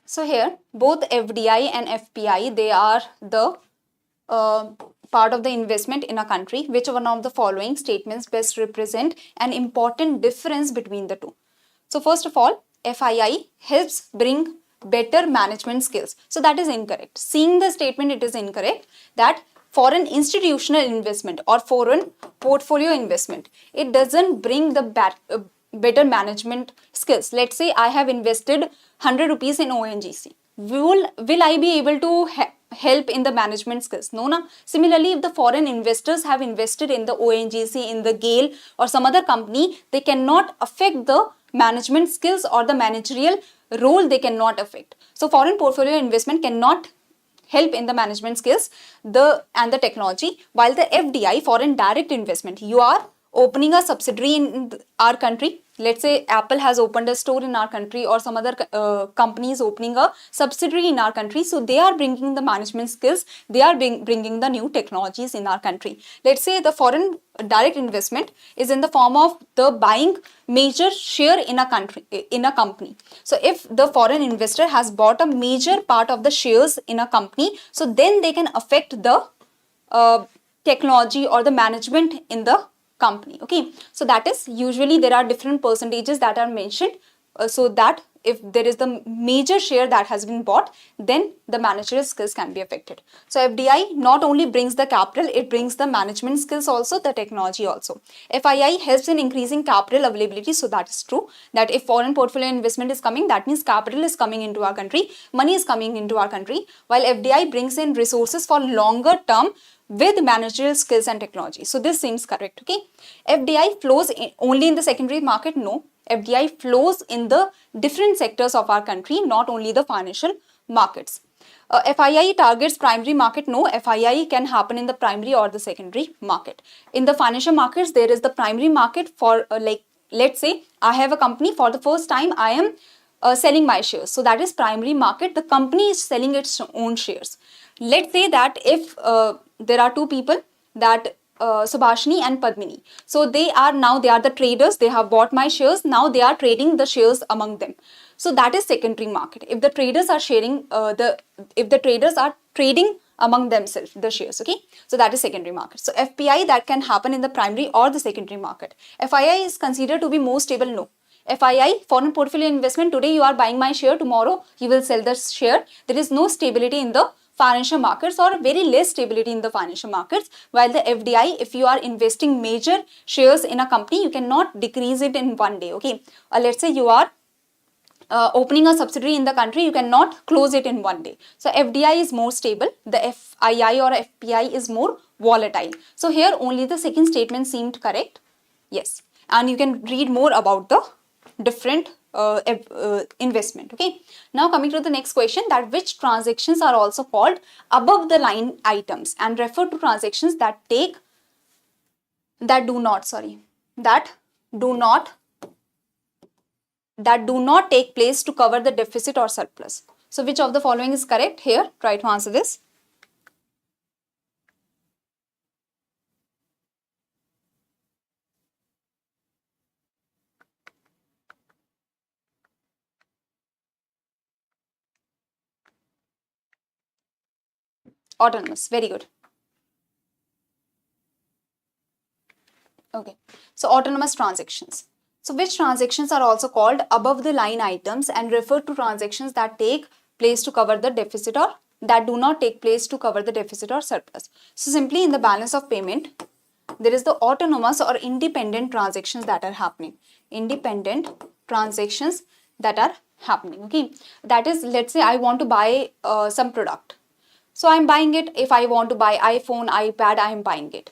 [SPEAKER 1] So here both FDI and FPI, they are the part of the investment in a country. Which one of the following statements best represent an important difference between the two? So first of all, FII helps bring better management skills. So that is incorrect. Seeing the statement, it is incorrect that foreign institutional investment or foreign portfolio investment, it doesn't bring the better management skills. Let's say I have invested 100 rupees in ONGC. Will I be able to help in the management skills? No, na. Similarly, if the foreign investors have invested in the ONGC, in the GAIL or some other company, they cannot affect the management skills or the managerial role, they cannot affect. So foreign portfolio investment cannot help in the management skills and the technology, while the FDI, foreign direct investment, you are opening a subsidiary in our country. Let's say Apple has opened a store in our country, or some other company is opening a subsidiary in our country. So they are bringing the management skills, they are bringing the new technologies in our country. Let's say the foreign direct investment is in the form of the buying major share in a country, in a company. So if the foreign investor has bought a major part of the shares in a company, so then they can affect the technology or the management in the company. Okay, so that is usually there are different percentages that are mentioned so that if there is the major share that has been bought, then the managerial skills can be affected. So FDI not only brings the capital, it brings the management skills also, the technology also. FII helps in increasing capital availability, so that is true, that if foreign portfolio investment is coming, that means capital is coming into our country, money is coming into our country, while FDI brings in resources for longer term with managerial skills and technology. So this seems correct, okay? FDI flows only in the secondary market? No. FDI flows in the different sectors of our country, not only the financial markets. FII targets primary market? No, FII can happen in the primary or the secondary market. In the financial markets, there is the primary market for like, let's say I have a company, for the first time I am selling my shares. So that is primary market. The company is selling its own shares. Let's say that if there are two people, that Subhashini and Padmini. So they are the traders, they have bought my shares, now they are trading the shares among them. So that is secondary market. If the traders are sharing if the traders are trading among themselves the shares, okay? So that is secondary market. So FPI, that can happen in the primary or the secondary market. FII is considered to be more stable? No. FII, foreign portfolio investment, today you are buying my share, tomorrow you will sell the share. There is no stability in the financial markets, or very less stability in the financial markets, while the FDI, if you are investing major shares in a company, you cannot decrease it in one day, okay? Let's say you are opening a subsidiary in the country, you cannot close it in one day. So FDI is more stable, the FII or FPI is more volatile. So here only the second statement seemed correct. Yes, and you can read more about the different investment, okay? Now coming to the next question, that which transactions are also called above the line items and refer to transactions that do not take place to cover the deficit or surplus. So which of the following is correct here? Try to answer this. Autonomous, very good. Okay, so autonomous transactions. So which transactions are also called above the line items and refer to transactions that take place to cover the deficit or that do not take place to cover the deficit or surplus. So simply in the balance of payment, there is the autonomous or independent transactions that are happening. Independent transactions that are happening, okay? That is, let's say I want to buy some product. So I'm buying it. If I want to buy iPhone, iPad, I am buying it.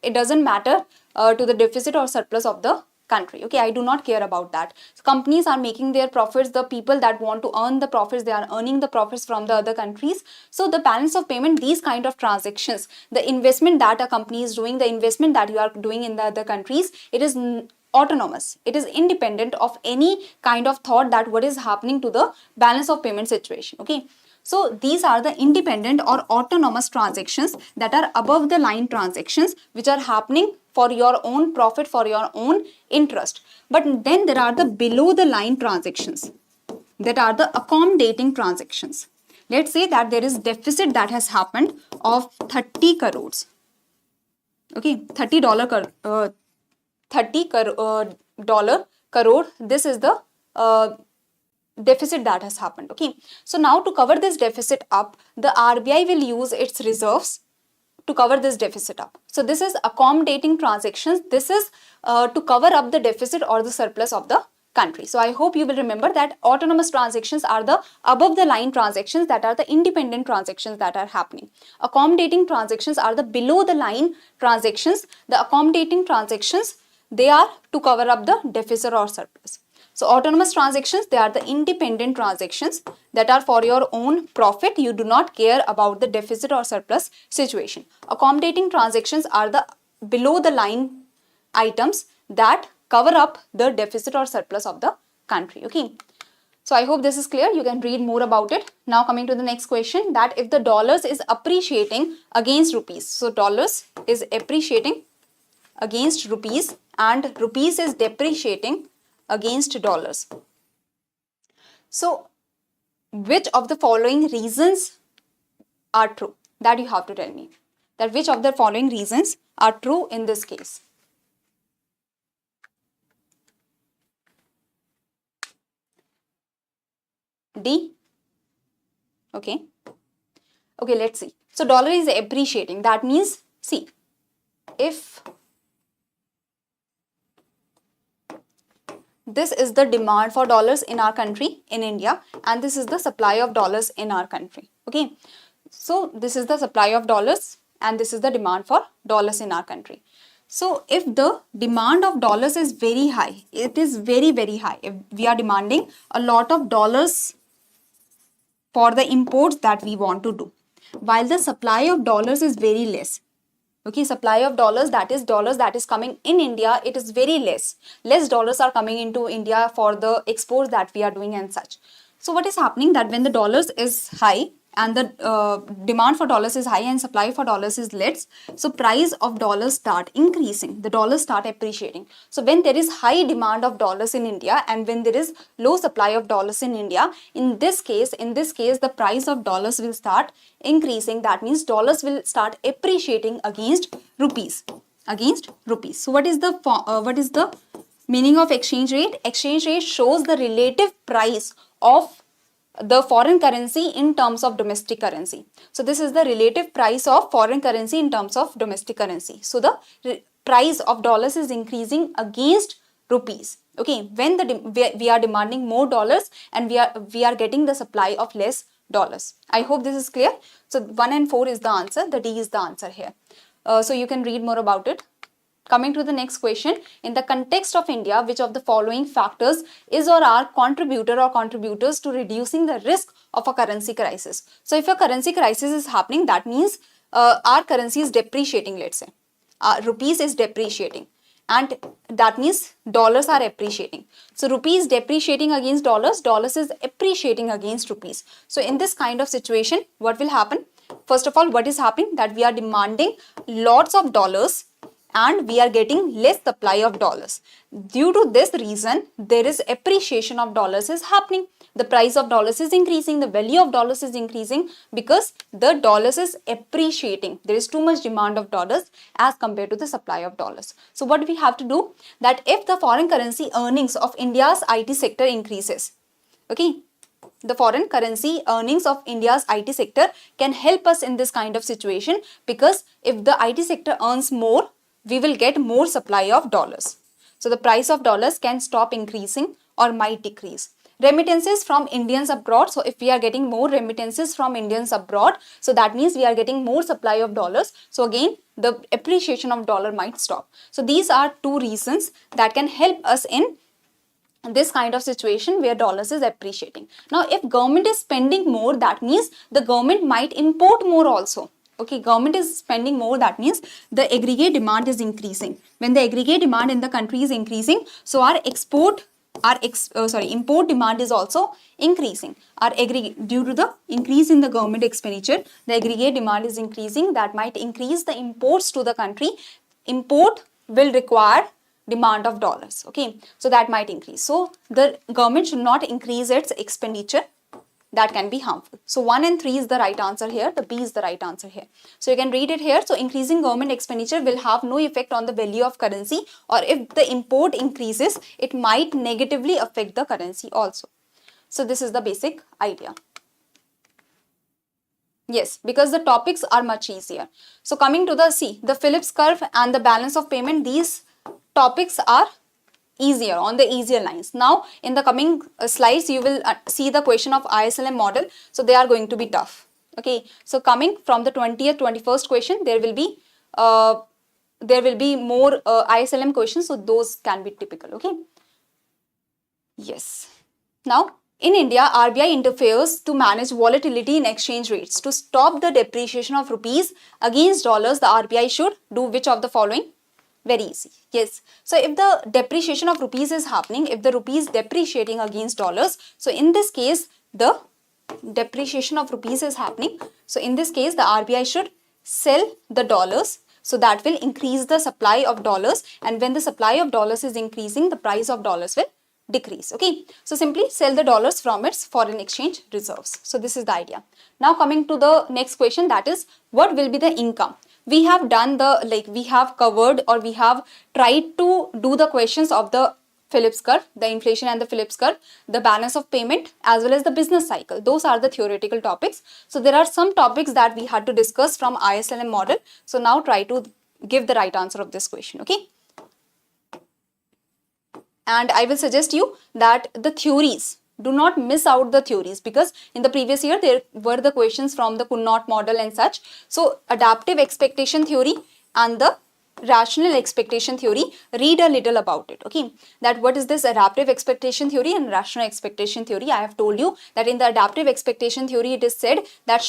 [SPEAKER 1] It doesn't matter to the deficit or surplus of the country, okay? I do not care about that. So companies are making their profits. The people that want to earn the profits, they are earning the profits from the other countries. So the balance of payment, these kind of transactions, the investment that a company is doing, the investment that you are doing in the other countries, it is autonomous. It is independent of any kind of thought that what is happening to the balance of payment situation, okay? So these are the independent or autonomous transactions that are above the line transactions, which are happening for your own profit, for your own interest. But then there are the below the line transactions that are the accommodating transactions. Let's say that there is deficit that has happened of 30 crores. Okay, $30 crore. This is the deficit that has happened, okay? So now to cover this deficit up, the RBI will use its reserves to cover this deficit up. So this is accommodating transactions. This is to cover up the deficit or the surplus of the country. So I hope you will remember that autonomous transactions are the above the line transactions, that are the independent transactions that are happening. Accommodating transactions are the below the line transactions. The accommodating transactions, they are to cover up the deficit or surplus. So autonomous transactions, they are the independent transactions that are for your own profit. You do not care about the deficit or surplus situation. Accommodating transactions are the below the line items that cover up the deficit or surplus of the country, okay? So I hope this is clear. You can read more about it. Now coming to the next question, that if the dollars is appreciating against rupees. So dollars is appreciating against rupees and rupees is depreciating against dollars. So which of the following reasons are true? That you have to tell me. That which of the following reasons are true in this case? D? Okay. Okay, let's see. So dollar is appreciating. That means, see, if this is the demand for dollars in our country, in India, and this is the supply of dollars in our country. Okay. So this is the supply of dollars and this is the demand for dollars in our country. So if the demand of dollars is very high, it is very, very high. If we are demanding a lot of dollars for the imports that we want to do, while the supply of dollars is very less. Okay, supply of dollars that is coming in India, it is very less. Less dollars are coming into India for the exports that we are doing and such. So what is happening that when the dollars is high and the demand for dollars is high and supply for dollars is less, so price of dollars start increasing, the dollars start appreciating. So when there is high demand of dollars in India and when there is low supply of dollars in India, in this case the price of dollars will start increasing. That means dollars will start appreciating against rupees, So what is the meaning of exchange rate? Exchange rate shows the relative price of the foreign currency in terms of domestic currency. So this is the relative price of foreign currency in terms of domestic currency. So the price of dollars is increasing against rupees. Okay, when we are demanding more dollars and we are getting the supply of less dollars. I hope this is clear. So 1 and 4 is the answer. The D is the answer here. So you can read more about it. Coming to the next question, in the context of India, which of the following factors is or are contributor or contributors to reducing the risk of a currency crisis? So if a currency crisis is happening, that means our currency is depreciating, let's say. Rupees is depreciating. And that means dollars are appreciating. So rupees depreciating against dollars, dollars is appreciating against rupees. So in this kind of situation, what will happen? First of all, what is happening? That we are demanding lots of dollars and we are getting less supply of dollars. Due to this reason, there is appreciation of dollars is happening. The price of dollars is increasing, the value of dollars is increasing because the dollars is appreciating. There is too much demand of dollars as compared to the supply of dollars. So what we have to do? That if the foreign currency earnings of India's IT sector increases, okay, the foreign currency earnings of India's IT sector can help us in this kind of situation, because if the IT sector earns more, we will get more supply of dollars. So the price of dollars can stop increasing or might decrease. Remittances from Indians abroad. So if we are getting more remittances from Indians abroad, so that means we are getting more supply of dollars. So again, the appreciation of dollar might stop. So these are two reasons that can help us in this kind of situation where dollars is appreciating. Now, if government is spending more, that means the government might import more also. Okay, government is spending more, that means the aggregate demand is increasing. When the aggregate demand in the country is increasing, so our import demand is also increasing. Our aggregate, due to the increase in the government expenditure, the aggregate demand is increasing. That might increase the imports to the country. Import will require demand of dollars. Okay, so that might increase. So the government should not increase its expenditure. That can be harmful. So 1 and 3 is the right answer here. The B is the right answer here. So you can read it here. So increasing government expenditure will have no effect on the value of currency, or if the import increases, it might negatively affect the currency also. So this is the basic idea. Yes, because the topics are much easier. So coming to the Phillips curve and the balance of payment, these topics are easier, on the easier lines. Now in the coming slides you will see the question of ISLM model, so they are going to be tough. Okay, so coming from the 20th 21st question, there will be more ISLM questions, so those can be typical. Okay, yes. Now in India, RBI interferes to manage volatility in exchange rates. To stop the depreciation of rupees against dollars, the RBI should do which of the following? Very easy. Yes. So if the depreciation of rupees is happening, if the rupee is depreciating against dollars, so in this case, the depreciation of rupees is happening. So in this case, the RBI should sell the dollars. So that will increase the supply of dollars. And when the supply of dollars is increasing, the price of dollars will decrease. Okay. So simply sell the dollars from its foreign exchange reserves. So this is the idea. Now coming to the next question, that is, what will be the income? We have done we have covered, or we have tried to do the questions of the Phillips curve, the inflation and the Phillips curve, the balance of payment, as well as the business cycle. Those are the theoretical topics. So there are some topics that we had to discuss from ISLM model. So now try to give the right answer of this question, okay? And I will suggest you that the theories, do not miss out the theories, because in the previous year there were the questions from the could not model and such. So adaptive expectation theory and the rational expectation theory, read a little about it, okay? That what is this adaptive expectation theory and rational expectation theory? I have told you that in the adaptive expectation theory it is said that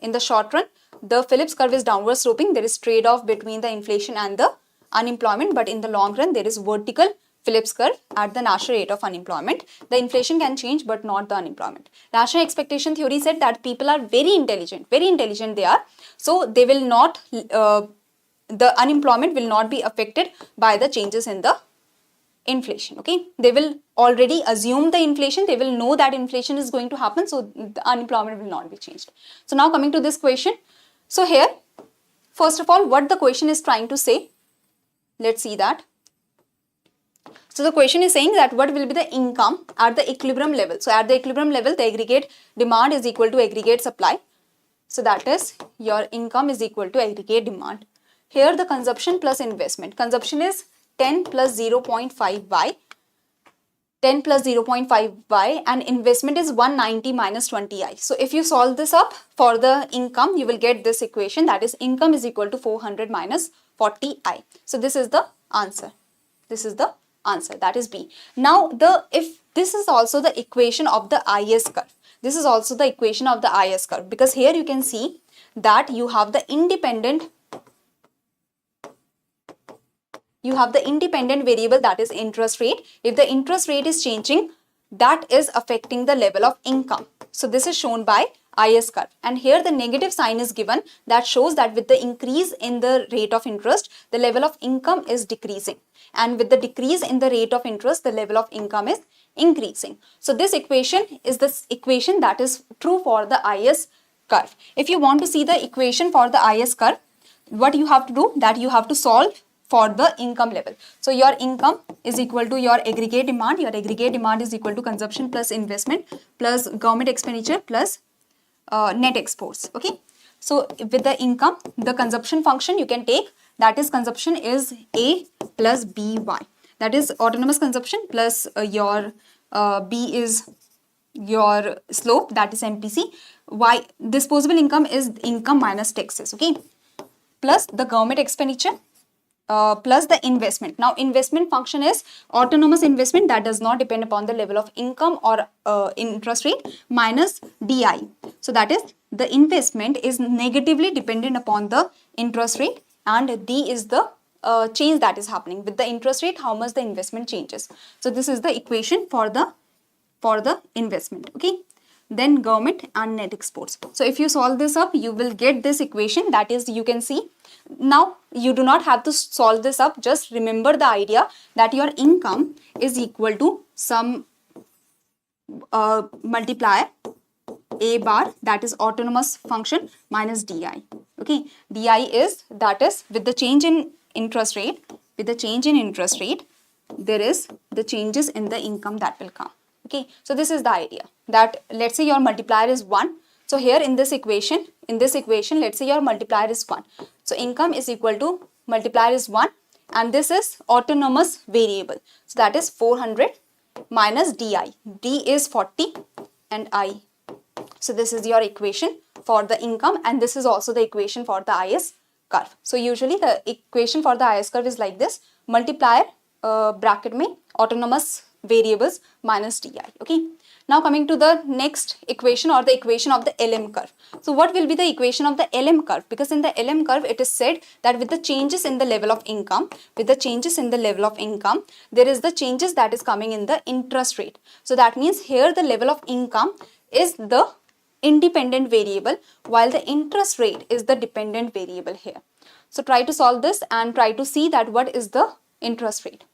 [SPEAKER 1] in the short run, the Phillips curve is downward sloping. There is trade-off between the inflation and the unemployment, but in the long run there is vertical Phillips curve at the national rate of unemployment. The inflation can change but not the unemployment. Rational expectation theory said that people are very intelligent they are, so they will not, the unemployment will not be affected by the changes in the inflation, okay? They will already assume the inflation, they will know that inflation is going to happen, so the unemployment will not be changed. So now coming to this question. So here, first of all, what the question is trying to say, let's see that. So the question is saying that what will be the income at the equilibrium level. So at the equilibrium level, the aggregate demand is equal to aggregate supply. So that is your income is equal to aggregate demand. Here the consumption plus investment. Consumption is 10 plus 0.5y. 10 plus 0.5y and investment is 190 minus 20i. So if you solve this up for the income, you will get this equation, that is income is equal to 400 minus 40i. So this is the answer. This is the answer, that is B. Now if this is also the equation of the IS curve. This is also the equation of the IS curve, because here you can see that you have the independent variable, that is interest rate. If the interest rate is changing, that is affecting the level of income. So this is shown by IS curve, and here the negative sign is given, that shows that with the increase in the rate of interest, the level of income is decreasing, and with the decrease in the rate of interest, the level of income is increasing. So this equation is the equation that is true for the IS curve. If you want to see the equation for the IS curve, what you have to do, that you have to solve for the income level. So your income is equal to your aggregate demand. Your aggregate demand is equal to consumption plus investment plus government expenditure plus net exports, okay? So with the income, the consumption function you can take, that is consumption is A plus BY. That is autonomous consumption plus your B is your slope, that is MPC. Y, disposable income is income minus taxes, okay? Plus the government expenditure plus the investment. Now investment function is autonomous investment, that does not depend upon the level of income or interest rate, minus DI. So that is the investment is negatively dependent upon the interest rate, and D is the change that is happening with the interest rate, how much the investment changes. So this is the equation for the investment, okay? Then government and net exports. So if you solve this up, you will get this equation, that is, you can see. Now you do not have to solve this up, just remember the idea that your income is equal to some multiplier A bar, that is autonomous function, minus DI, okay? DI is, that is with the change in interest rate, there is the changes in the income that will come, okay? So this is the idea, that let's say your multiplier is 1. So here in this equation, let's say your multiplier is 1. So income is equal to multiplier is 1, and this is autonomous variable. So that is 400 minus DI. D is 40 and I. So this is your equation for the income, and this is also the equation for the IS curve. So usually the equation for the IS curve is like this: multiplier bracket mein autonomous variables minus DI, okay? Now coming to the next equation, or the equation of the LM curve. So what will be the equation of the LM curve? Because in the LM curve it is said that with the changes in the level of income, there is the changes that is coming in the interest rate. So that means here the level of income is the independent variable, while the interest rate is the dependent variable here. So try to solve this and try to see that what is the interest rate.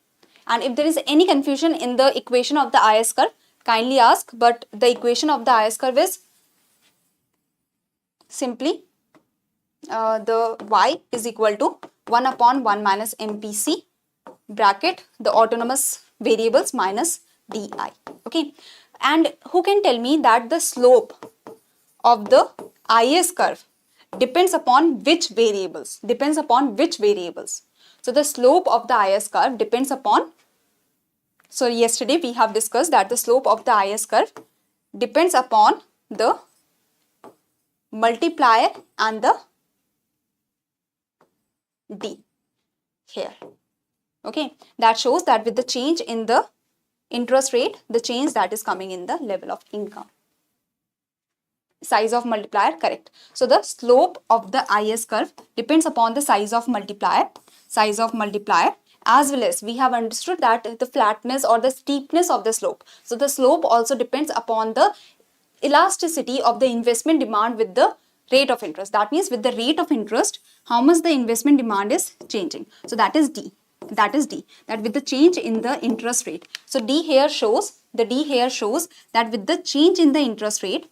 [SPEAKER 1] And if there is any confusion in the equation of the IS curve, kindly ask, but the equation of the IS curve is simply the y is equal to 1 upon 1 minus MPC bracket the autonomous variables minus di. Okay, and who can tell me that the slope of the IS curve depends upon which variables? Depends upon which variables? So the slope of the IS curve depends upon, so yesterday we have discussed that the slope of the IS curve depends upon the multiplier and the D here. Okay, that shows that with the change in the interest rate, the change that is coming in the level of income. Size of multiplier, correct. So the slope of the IS curve depends upon the size of multiplier, as well as we have understood that the flatness or the steepness of the slope. So the slope also depends upon the elasticity of the investment demand with the rate of interest. That means with the rate of interest, how much the investment demand is changing. So that is D. That with the change in the interest rate. So D here shows that with the change in the interest rate,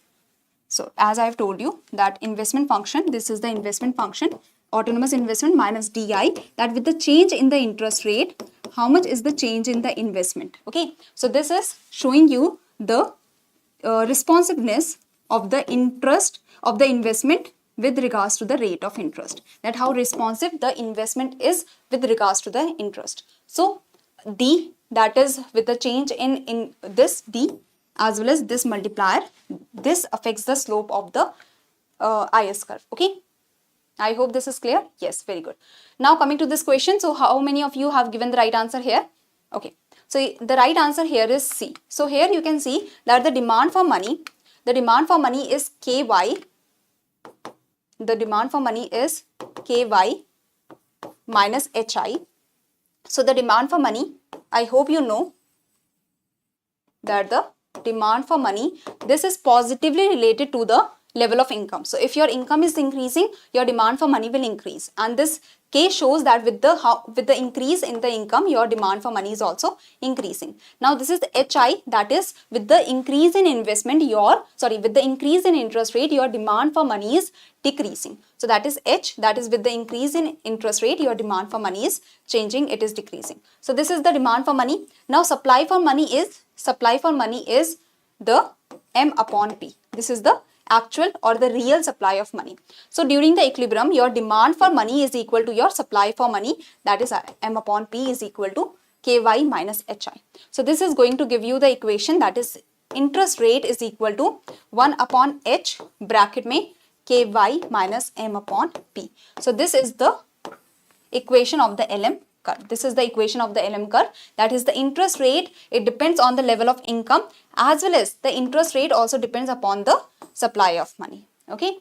[SPEAKER 1] so as I have told you that investment function, this is the investment function, autonomous investment minus DI, that with the change in the interest rate, how much is the change in the investment? Okay, so this is showing you the responsiveness of the interest of the investment with regards to the rate of interest, that how responsive the investment is with regards to the interest. So D, that is with the change in this D as well as this multiplier, this affects the slope of the IS curve. Okay, I hope this is clear. Yes, very good. Now coming to this question, so how many of you have given the right answer here? Okay, so the right answer here is C. So here you can see that the demand for money is KY. The demand for money is KY minus HI. So the demand for money, I hope you know that the demand for money, this is positively related to the level of income. So if your income is increasing, your demand for money will increase, and this case shows that with the increase in the income, your demand for money is also increasing. Now this is the HI, that is with the increase in investment, with the increase in interest rate, your demand for money is decreasing. So that is H, that is with the increase in interest rate, your demand for money is changing, it is decreasing. So this is the demand for money. Now supply for money is the M upon P. This is the actual or the real supply of money. So during the equilibrium, your demand for money is equal to your supply for money, that is M upon P is equal to KY minus HI. So this is going to give you the equation, that is interest rate is equal to 1 upon H bracket mein KY minus M upon P. So this is the equation of the LM curve. This is the equation of the LM curve, that is the interest rate, it depends on the level of income, as well as the interest rate also depends upon the supply of money. Okay,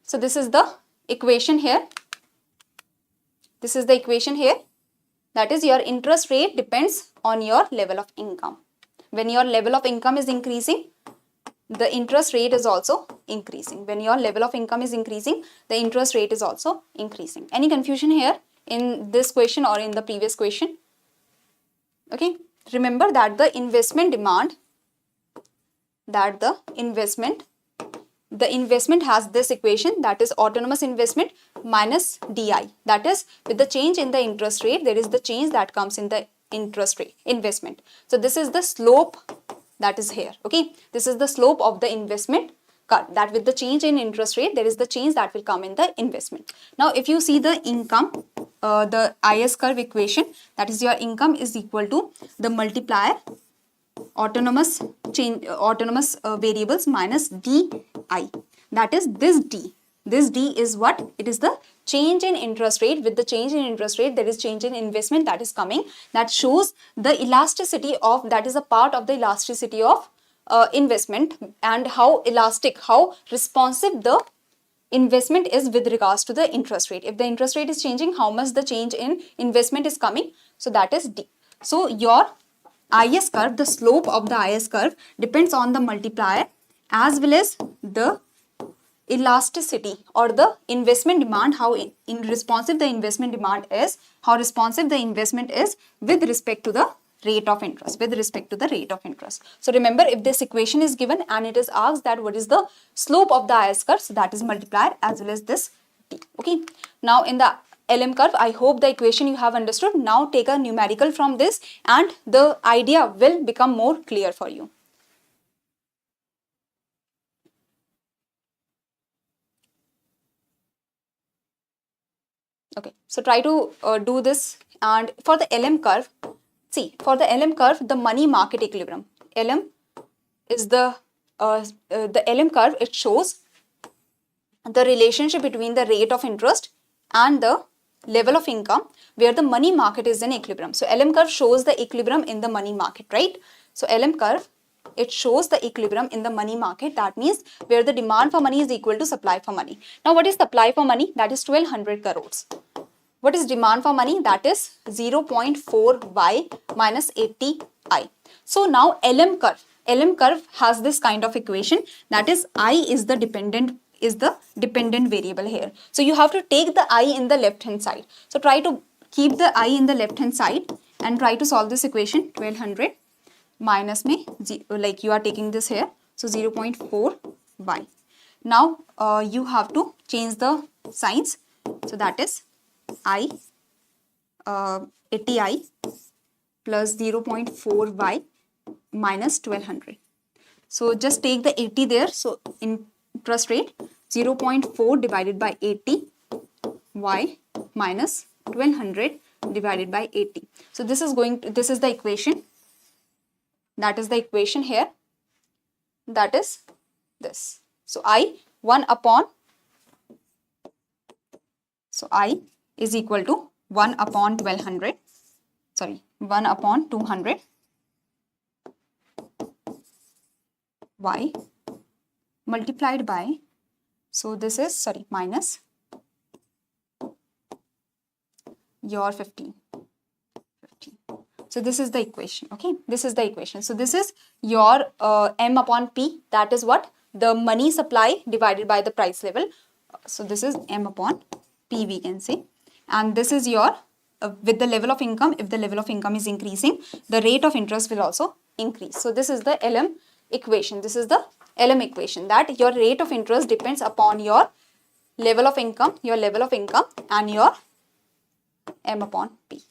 [SPEAKER 1] so this is the equation here. That is your interest rate depends on your level of income. When your level of income is increasing, the interest rate is also increasing. When your level of income is increasing, the interest rate is also increasing. Any confusion here in this question or in the previous question? Okay, remember that the investment demand, the investment has this equation, that is autonomous investment minus DI, that is with the change in the interest rate, there is the change that comes in the interest rate investment. So this is the slope that is here. Okay, this is the slope of the investment curve, that with the change in interest rate, there is the change that will come in the investment. Now if you see the income, the IS curve equation, that is your income is equal to the multiplier autonomous variables minus DI, that is this D. This D is what? It is the change in interest rate. With the change in interest rate, there is change in investment that is coming, that shows the elasticity of, that is a part of the elasticity of investment, and how elastic, how responsive the investment is with regards to the interest rate. If the interest rate is changing, how much the change in investment is coming, so that is D. So your IS curve, the slope of the IS curve depends on the multiplier as well as the elasticity or the investment demand, how responsive the investment demand is, how responsive the investment is with respect to the rate of interest, So remember, if this equation is given and it is asked that what is the slope of the IS curve, so that is multiplier as well as this D. Okay, now in the LM curve. I hope the equation you have understood. Now take a numerical from this and the idea will become more clear for you. Okay, so try to do this. And for the LM curve, see, for the LM curve, the money market equilibrium, LM is the LM curve, it shows the relationship between the rate of interest and the level of income where the money market is in equilibrium. So LM curve shows the equilibrium in the money market, right? So LM curve, it shows the equilibrium in the money market. That means where the demand for money is equal to supply for money. Now what is supply for money? That is 1200 crores. What is demand for money? That is 0.4y minus 80I. So now LM curve has this kind of equation, that is I is the dependent variable here. So you have to take the I in the left hand side. So try to keep the I in the left hand side and try to solve this equation. 1200 minus like you are taking this here, so 0.4y. Now you have to change the signs. So that is I 80I plus 0.4y minus 1200. So just take the 80 there. So interest rate 0.4 divided by 80 y minus 1200 divided by 80. So this is the equation. That is the equation here. That is this. So I 1 upon. So I is equal to 1 upon 1200. Sorry, 1 upon 200 y multiplied by, so this is, sorry, minus your 15. So this is the equation, okay? This is the equation. So this is your M upon P, that is what? The money supply divided by the price level. So this is M upon P, we can say. And this is your, with the level of income, if the level of income is increasing, the rate of interest will also increase. So this is the LM equation. This is the LM equation, that your rate of interest depends upon your level of income, and your M upon P.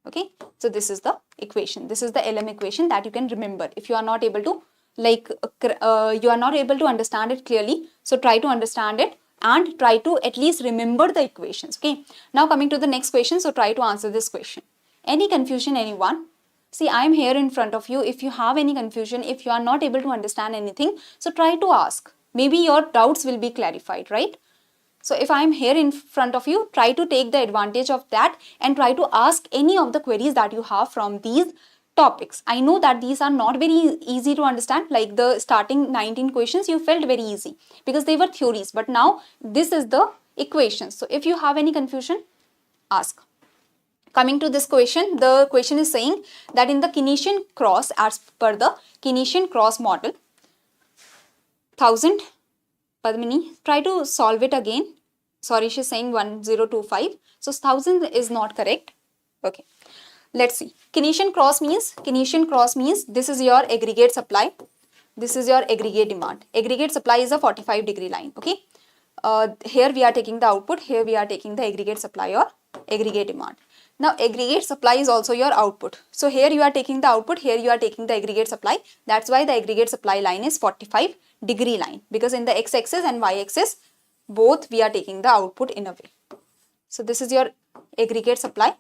[SPEAKER 1] Okay, so this is the equation. This is the LM equation that you can remember. If you are not able to understand it clearly, so try to understand it and try to at least remember the equations. Okay, now coming to the next question. So try to answer this question. Any confusion, anyone? See, I am here in front of you. If you have any confusion, if you are not able to understand anything, so try to ask. Maybe your doubts will be clarified, right? So if I am here in front of you, try to take the advantage of that and try to ask any of the queries that you have from these topics. I know that these are not very easy to understand, like the starting 19 questions you felt very easy because they were theories, but now this is the equation. So if you have any confusion, ask. Coming to this question, the question is saying that in the Keynesian cross, as per the Keynesian cross model, 1000, Padmini, try to solve it again. Sorry, she's saying 1025. So 1000 is not correct. Okay. Let's see. Keynesian cross means this is your aggregate supply. This is your aggregate demand. Aggregate supply is a 45-degree line. Okay. Here we are taking the output. Here we are taking the aggregate supply or aggregate demand. Now aggregate supply is also your output. So here you are taking the output. Here you are taking the aggregate supply. That's why the aggregate supply line is 45-degree line, because in the x-axis and y-axis both we are taking the output in a way. So this is your aggregate supply.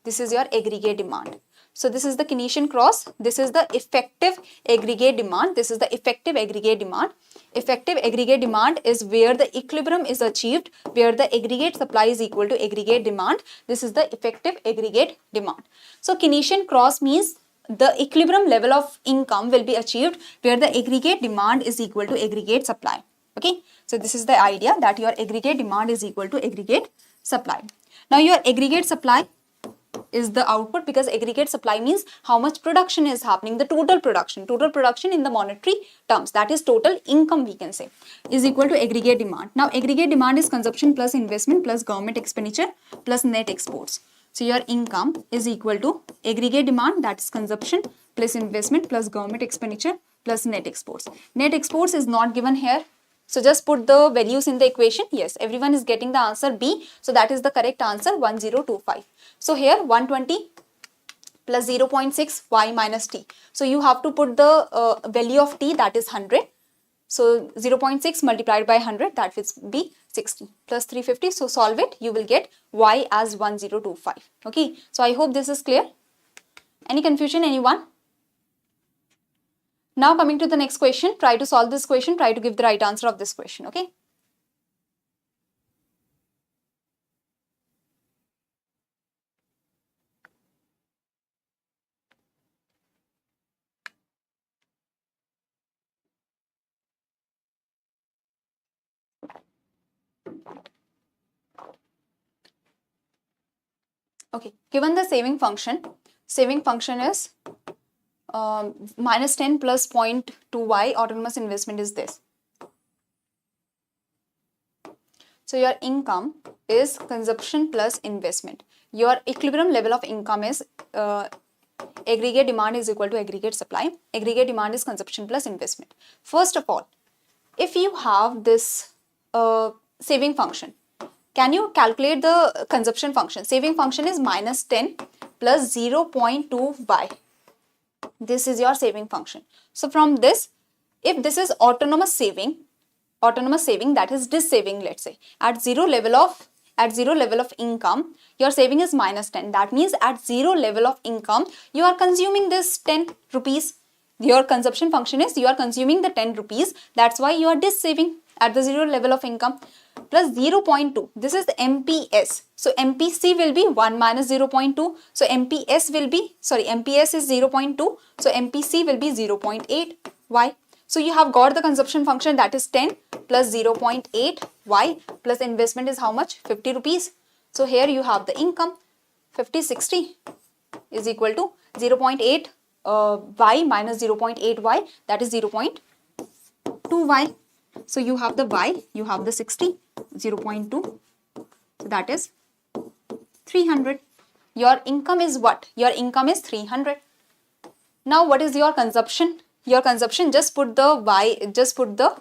[SPEAKER 1] This is your aggregate demand. So this is the Keynesian cross. This is the effective aggregate demand. This is the effective aggregate demand. Effective aggregate demand is where the equilibrium is achieved, where the aggregate supply is equal to aggregate demand. This is the effective aggregate demand. So Keynesian cross means the equilibrium level of income will be achieved where the aggregate demand is equal to aggregate supply. Okay. So this is the idea, that your aggregate demand is equal to aggregate supply. Now your aggregate supply is the output, because aggregate supply means how much production is happening, the total production in the monetary terms, that is total income we can say, is equal to aggregate demand. Now aggregate demand is consumption plus investment plus government expenditure plus net exports. So your income is equal to aggregate demand, that is consumption plus investment plus government expenditure plus net exports. Net exports is not given here. So just put the values in the equation. Yes, everyone is getting the answer B. So that is the correct answer, 1025. So here 120 plus 0.6 y minus t. So you have to put the value of t, that is 100. So 0.6 multiplied by 100, that will be 60 plus 350. So solve it, you will get y as 1025. Okay, so I hope this is clear. Any confusion, anyone? Now coming to the next question, try to solve this question, try to give the right answer of this question, okay? Okay, given the saving function is minus 10 plus 0.2y, autonomous investment is this. So your income is consumption plus investment. Your equilibrium level of income is aggregate demand is equal to aggregate supply. Aggregate demand is consumption plus investment. First of all, if you have this saving function, can you calculate the consumption function? Saving function is minus 10 plus 0.2y. This is your saving function. So from this, if this is autonomous saving, that is this saving, let's say at zero level of income, your saving is minus 10. That means at zero level of income, you are consuming this 10 rupees. Your consumption function is you are consuming the 10 rupees. That's why you are this saving at the zero level of income. Plus 0.2, this is the MPS. So MPC will be 1 minus 0.2. So MPS is 0.2. So MPC will be 0.8. Why? So you have got the consumption function, that is 10 plus 0.8 y plus investment is how much? 50 rupees. So here you have the income 50/60 is equal to 0.8 y minus 0.8 y, that is 0.2 y. So you have the y, you have the 60, 0.2, so that is 300. Your income is what? Your income is 300. Now what is your consumption? Your consumption, just put the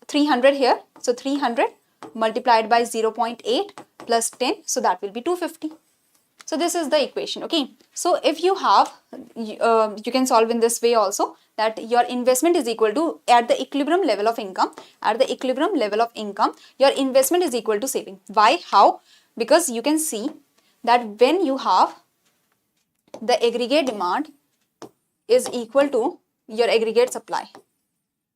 [SPEAKER 1] 300 here. So 300 multiplied by 0.8 plus 10, so that will be 250. So this is the equation, okay? So if you have, you can solve in this way also, that your investment is equal to, at the equilibrium level of income, your investment is equal to saving. Why? How? Because you can see that when you have the aggregate demand is equal to your aggregate supply.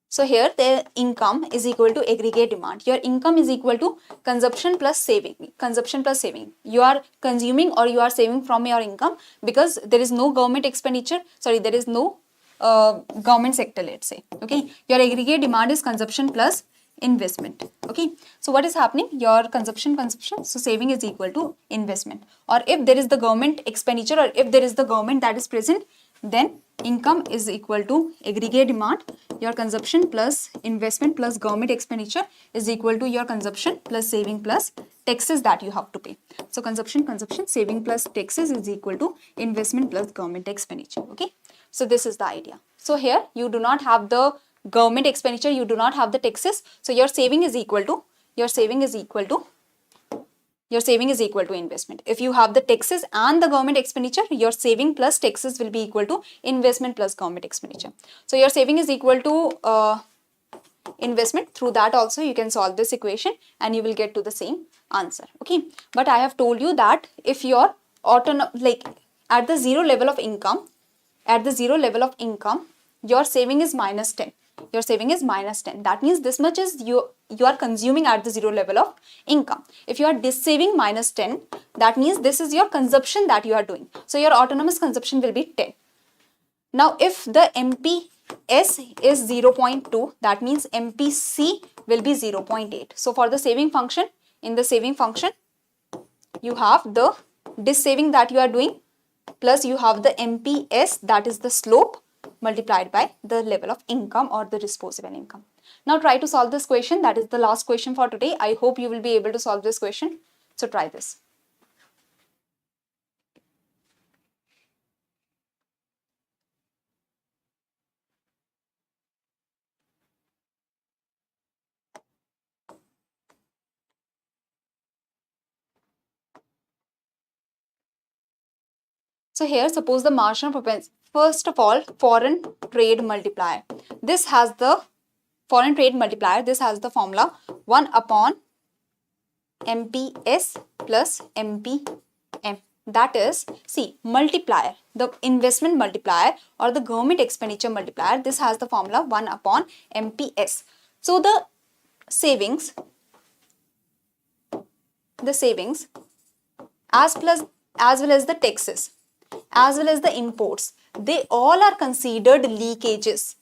[SPEAKER 1] So here the income is equal to aggregate demand. Your income is equal to consumption plus saving. You are consuming or you are saving from your income, because there is no government expenditure. There is no government sector, let's say. Okay. Your aggregate demand is consumption plus investment. Okay. So what is happening? Your consumption. So saving is equal to investment. Or if there is the government expenditure, or if there is the government that is present, then income is equal to aggregate demand. Your consumption plus investment plus government expenditure is equal to your consumption plus saving plus taxes that you have to pay. So consumption, saving plus taxes is equal to investment plus government expenditure. Okay. So this is the idea. So here you do not have the government expenditure, you do not have the taxes. So your saving is equal to investment. If you have the taxes and the government expenditure, your saving plus taxes will be equal to investment plus government expenditure. So your saving is equal to investment. Through that also you can solve this equation and you will get to the same answer. Okay. But I have told you that if your at the zero level of income, your saving is minus 10. That means this much is you are consuming at the zero level of income. If you are dissaving minus 10, that means this is your consumption that you are doing. So your autonomous consumption will be 10. Now if the MPS is 0.2, that means MPC will be 0.8. So for the saving function, in the saving function, you have the dissaving that you are doing, plus you have the MPS, that is the slope, multiplied by the level of income or the disposable income. Now try to solve this question. That is the last question for today. I hope you will be able to solve this question. So try this. So here, suppose the marginal propensity, first of all, foreign trade multiplier. This has the foreign trade multiplier. This has the formula 1 upon MPS plus MPM. That is, see, multiplier, the investment multiplier or the government expenditure multiplier. This has the formula 1 upon MPS. So the savings as well as the taxes, as well as the imports, they all are considered leakages.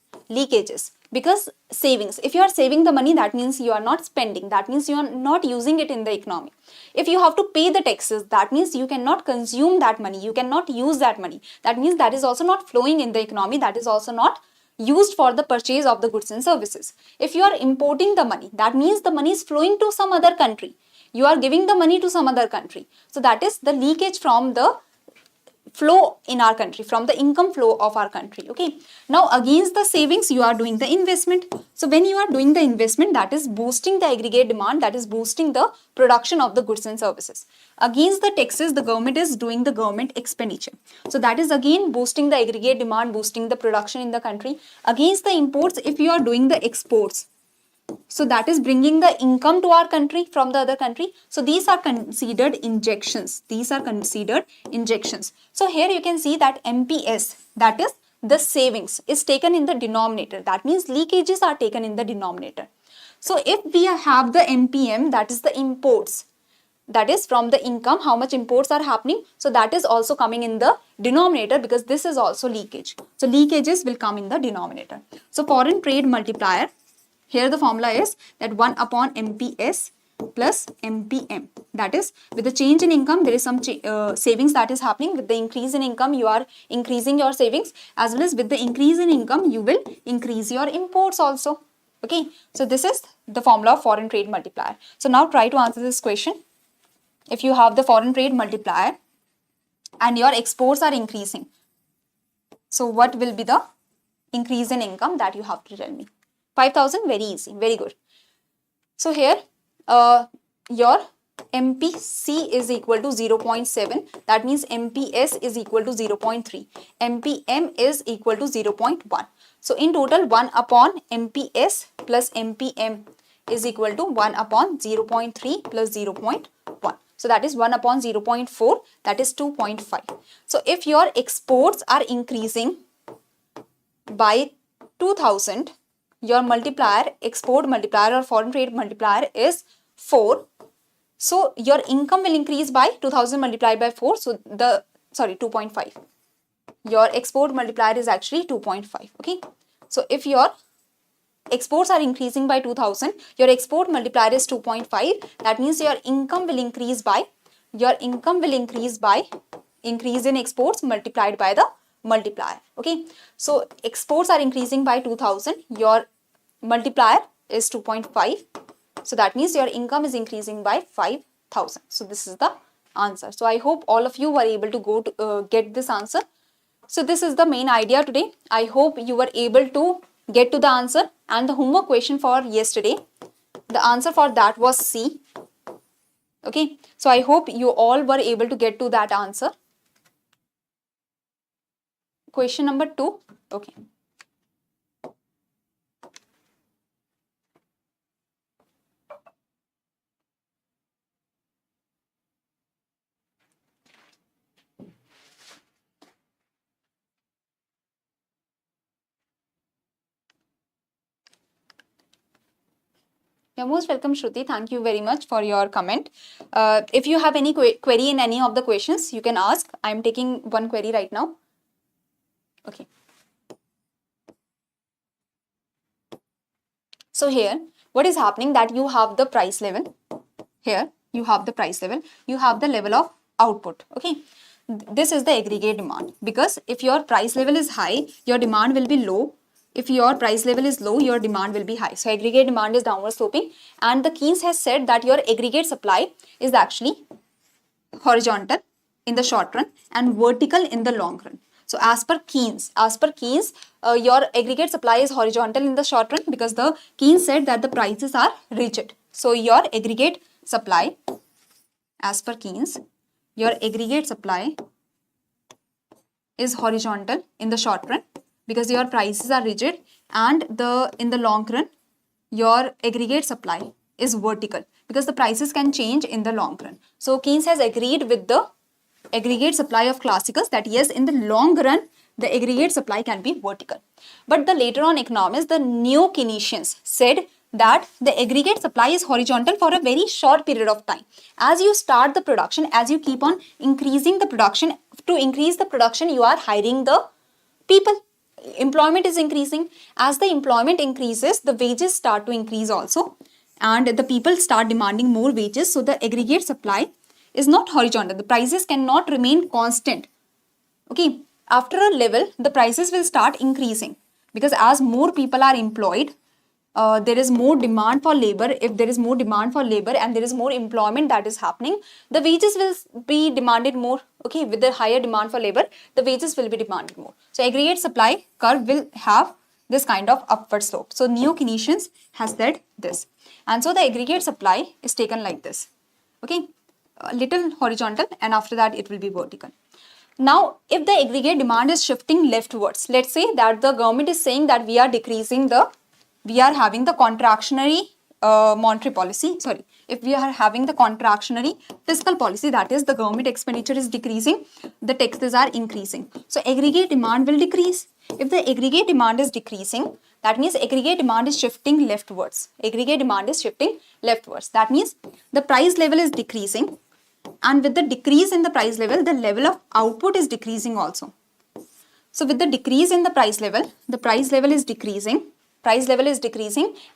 [SPEAKER 1] Because savings, if you are saving the money, that means you are not spending, that means you are not using it in the economy. If you have to pay the taxes, that means you cannot consume that money, you cannot use that money, that means that is also not flowing in the economy, that is also not used for the purchase of the goods and services. If you are importing the money, that means the money is flowing to some other country, you are giving the money to some other country. So that is the leakage from the flow in our country, from the income flow of our country. Okay, now against the savings you are doing the investment. So when you are doing the investment, that is boosting the aggregate demand, that is boosting the production of the goods and services. Against the taxes, the government is doing the government expenditure, so that is again boosting the aggregate demand, boosting the production in the country. Against the imports, if you are doing the exports, so that is bringing the income to our country from the other country. So these are considered injections. So here you can see that MPS, that is the savings, is taken in the denominator. That means leakages are taken in the denominator. So if we have the MPM, that is the imports, that is from the income, how much imports are happening. So that is also coming in the denominator, because this is also leakage. So leakages will come in the denominator. So foreign trade multiplier, here the formula is that 1 upon MPS plus MPM. That is, with the change in income, there is some savings that is happening. With the increase in income, you are increasing your savings, as well as with the increase in income, you will increase your imports also. Okay, so this is the formula of foreign trade multiplier. So now try to answer this question. If you have the foreign trade multiplier and your exports are increasing, so what will be the increase in income that you have to tell me? 5,000, very easy, very good. So here your MPC is equal to 0.7, that means MPS is equal to 0.3, MPM is equal to 0.1. So in total, 1 upon MPS plus MPM is equal to 1 upon 0.3 plus 0.1. So that is 1 upon 0.4, that is 2.5. So if your exports are increasing by 2,000, your multiplier, export multiplier or foreign trade multiplier is 4. So your income will increase by 2000 multiplied by 4. So 2.5. Your export multiplier is actually 2.5. Okay. So if your exports are increasing by 2000, your export multiplier is 2.5. That means your income will increase by increase in exports multiplied by the multiplier. Okay. So exports are increasing by 2000. Your multiplier is 2.5. So that means your income is increasing by 5,000. So this is the answer. So I hope all of you were able to go to get this answer. So this is the main idea today. I hope you were able to get to the answer. And the homework question for yesterday, the answer for that was C. Okay. So I hope you all were able to get to that answer. Question number 2. Okay. You're most welcome, Shruti. Thank you very much for your comment. If you have any query in any of the questions, you can ask. I'm taking one query right now. Okay. So here, what is happening, that you have the price level. Here, you have the price level. You have the level of output. Okay. This is the aggregate demand. Because if your price level is high, your demand will be low. If your price level is low, your demand will be high. So aggregate demand is downward sloping. And the Keynes has said that your aggregate supply is actually horizontal in the short run and vertical in the long run. So as per Keynes, your aggregate supply is horizontal in the short run, because the Keynes said that the prices are rigid. So your aggregate supply, as per Keynes, your aggregate supply is horizontal in the short run because your prices are rigid, and in the long run your aggregate supply is vertical because the prices can change in the long run. So Keynes has agreed with the aggregate supply of classicals that yes, in the long run the aggregate supply can be vertical. But the later on economists, the neo-Keynesians, said that the aggregate supply is horizontal for a very short period of time. As you start the production, as you keep on increasing the production, to increase the production you are hiring the people. Employment is increasing. As the employment increases, the wages start to increase also, and the people start demanding more wages. So the aggregate supply is not horizontal. The prices cannot remain constant. Okay, after a level, the prices will start increasing because as more people are employed, there is more demand for labor. If there is more demand for labor and there is more employment that is happening, the wages will be demanded more. Okay, with the higher demand for labor, the wages will be demanded more. So aggregate supply curve will have this kind of upward slope. So neo-Keynesians has said this, and so the aggregate supply is taken like this. Okay, a little horizontal, and after that it will be vertical. Now, if the aggregate demand is shifting leftwards, let's say that the government is saying that we are having the contractionary monetary policy, if we are having the contractionary fiscal policy, that is the government expenditure is decreasing, the taxes are increasing. So aggregate demand will decrease. If the aggregate demand is decreasing, that means aggregate demand is shifting leftwards. Aggregate demand is shifting leftwards. That means the price level is decreasing, and with the decrease in the price level, the level of output is decreasing also. So with the decrease in the price level is decreasing,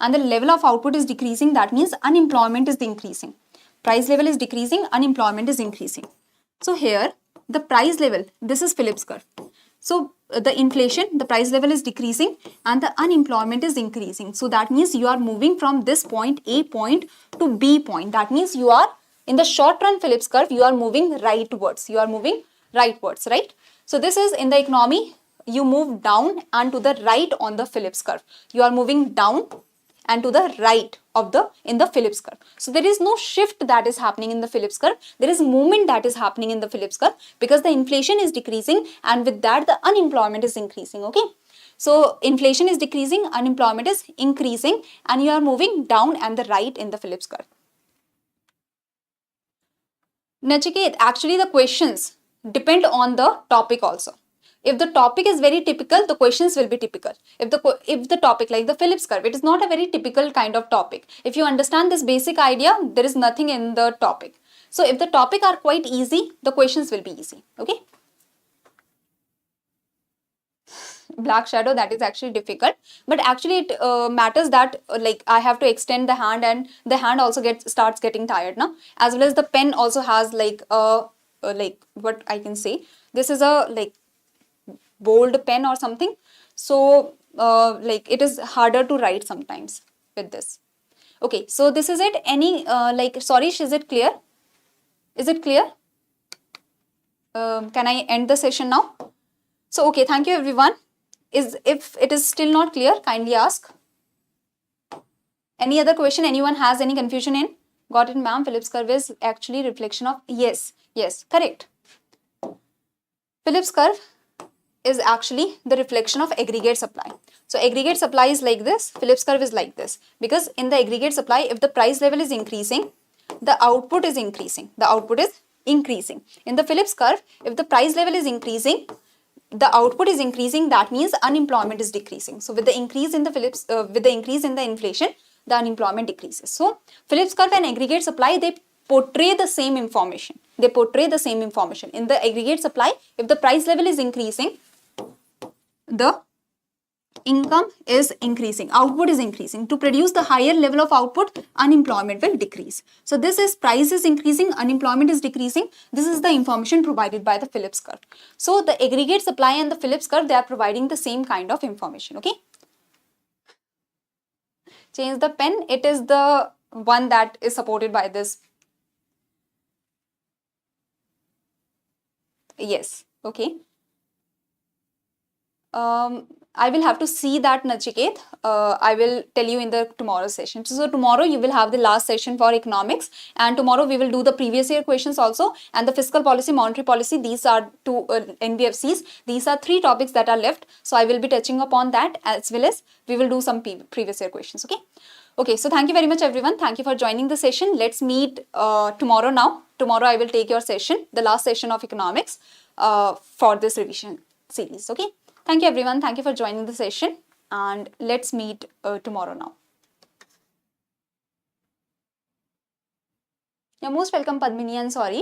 [SPEAKER 1] and the level of output is decreasing. That means unemployment is increasing. Price level is decreasing, unemployment is increasing. So here the price level, this is Phillips curve. So the inflation, the price level is decreasing and the unemployment is increasing. So that means you are moving from this point A point to B point. That means you are in the short run Phillips curve, you are moving rightwards. Right? So this is in the economy, you move down and to the right on the Phillips curve. You are moving down and to the right in the Phillips curve. So there is no shift that is happening in the Phillips curve. There is movement that is happening in the Phillips curve because the inflation is decreasing, and with that the unemployment is increasing. Okay. So inflation is decreasing, unemployment is increasing, and you are moving down and the right in the Phillips curve. Nachiket, actually the questions depend on the topic also. If the topic is very typical, the questions will be typical. If the topic like the Phillips curve, it is not a very typical kind of topic. If you understand this basic idea, there is nothing in the topic. So if the topic are quite easy, the questions will be easy. Okay. Black shadow, that is actually difficult, but actually it matters that like I have to extend the hand, and the hand also starts getting tired now, as well as the pen also has like what I can say, this is a like bold pen or something, so like it is harder to write sometimes with this. Okay, so this is it. Any sorry, is it clear? Can I end the session now? So okay, thank you everyone. If it is still not clear, kindly ask. Any other question? Anyone has any confusion in? Got it, ma'am. Phillips curve is actually reflection of, yes, correct. Phillips curve is actually the reflection of aggregate supply. So aggregate supply is like this, Phillips curve is like this, because in the aggregate supply, if the price level is increasing, the output is increasing. In the Phillips curve, if the price level is increasing, the output is increasing. That means unemployment is decreasing. So with the increase in the inflation, the unemployment decreases. So Phillips curve and aggregate supply, they portray the same information. In the aggregate supply, if the price level is increasing, the income is increasing, output is increasing. To produce the higher level of output, unemployment will decrease. So this is price is increasing, unemployment is decreasing. This is the information provided by the Phillips curve. So the aggregate supply and the Phillips curve, they are providing the same kind of information. Okay. Change the pen. It is the one that is supported by this. Yes. Okay. I will have to see that, Nachiket. I will tell you in the tomorrow session. So tomorrow you will have the last session for economics, and tomorrow we will do the previous year questions also, and the fiscal policy, monetary policy. These are two NBFCs. These are three topics that are left. So I will be touching upon that, as well as we will do some previous year questions. Okay. Okay. So thank you very much, everyone. Thank you for joining the session. Let's meet tomorrow now. Tomorrow I will take your session, the last session of economics for this revision series. Okay. Thank you, everyone. Thank you for joining the session, and let's meet tomorrow now. You're most welcome, Padmini, and sorry.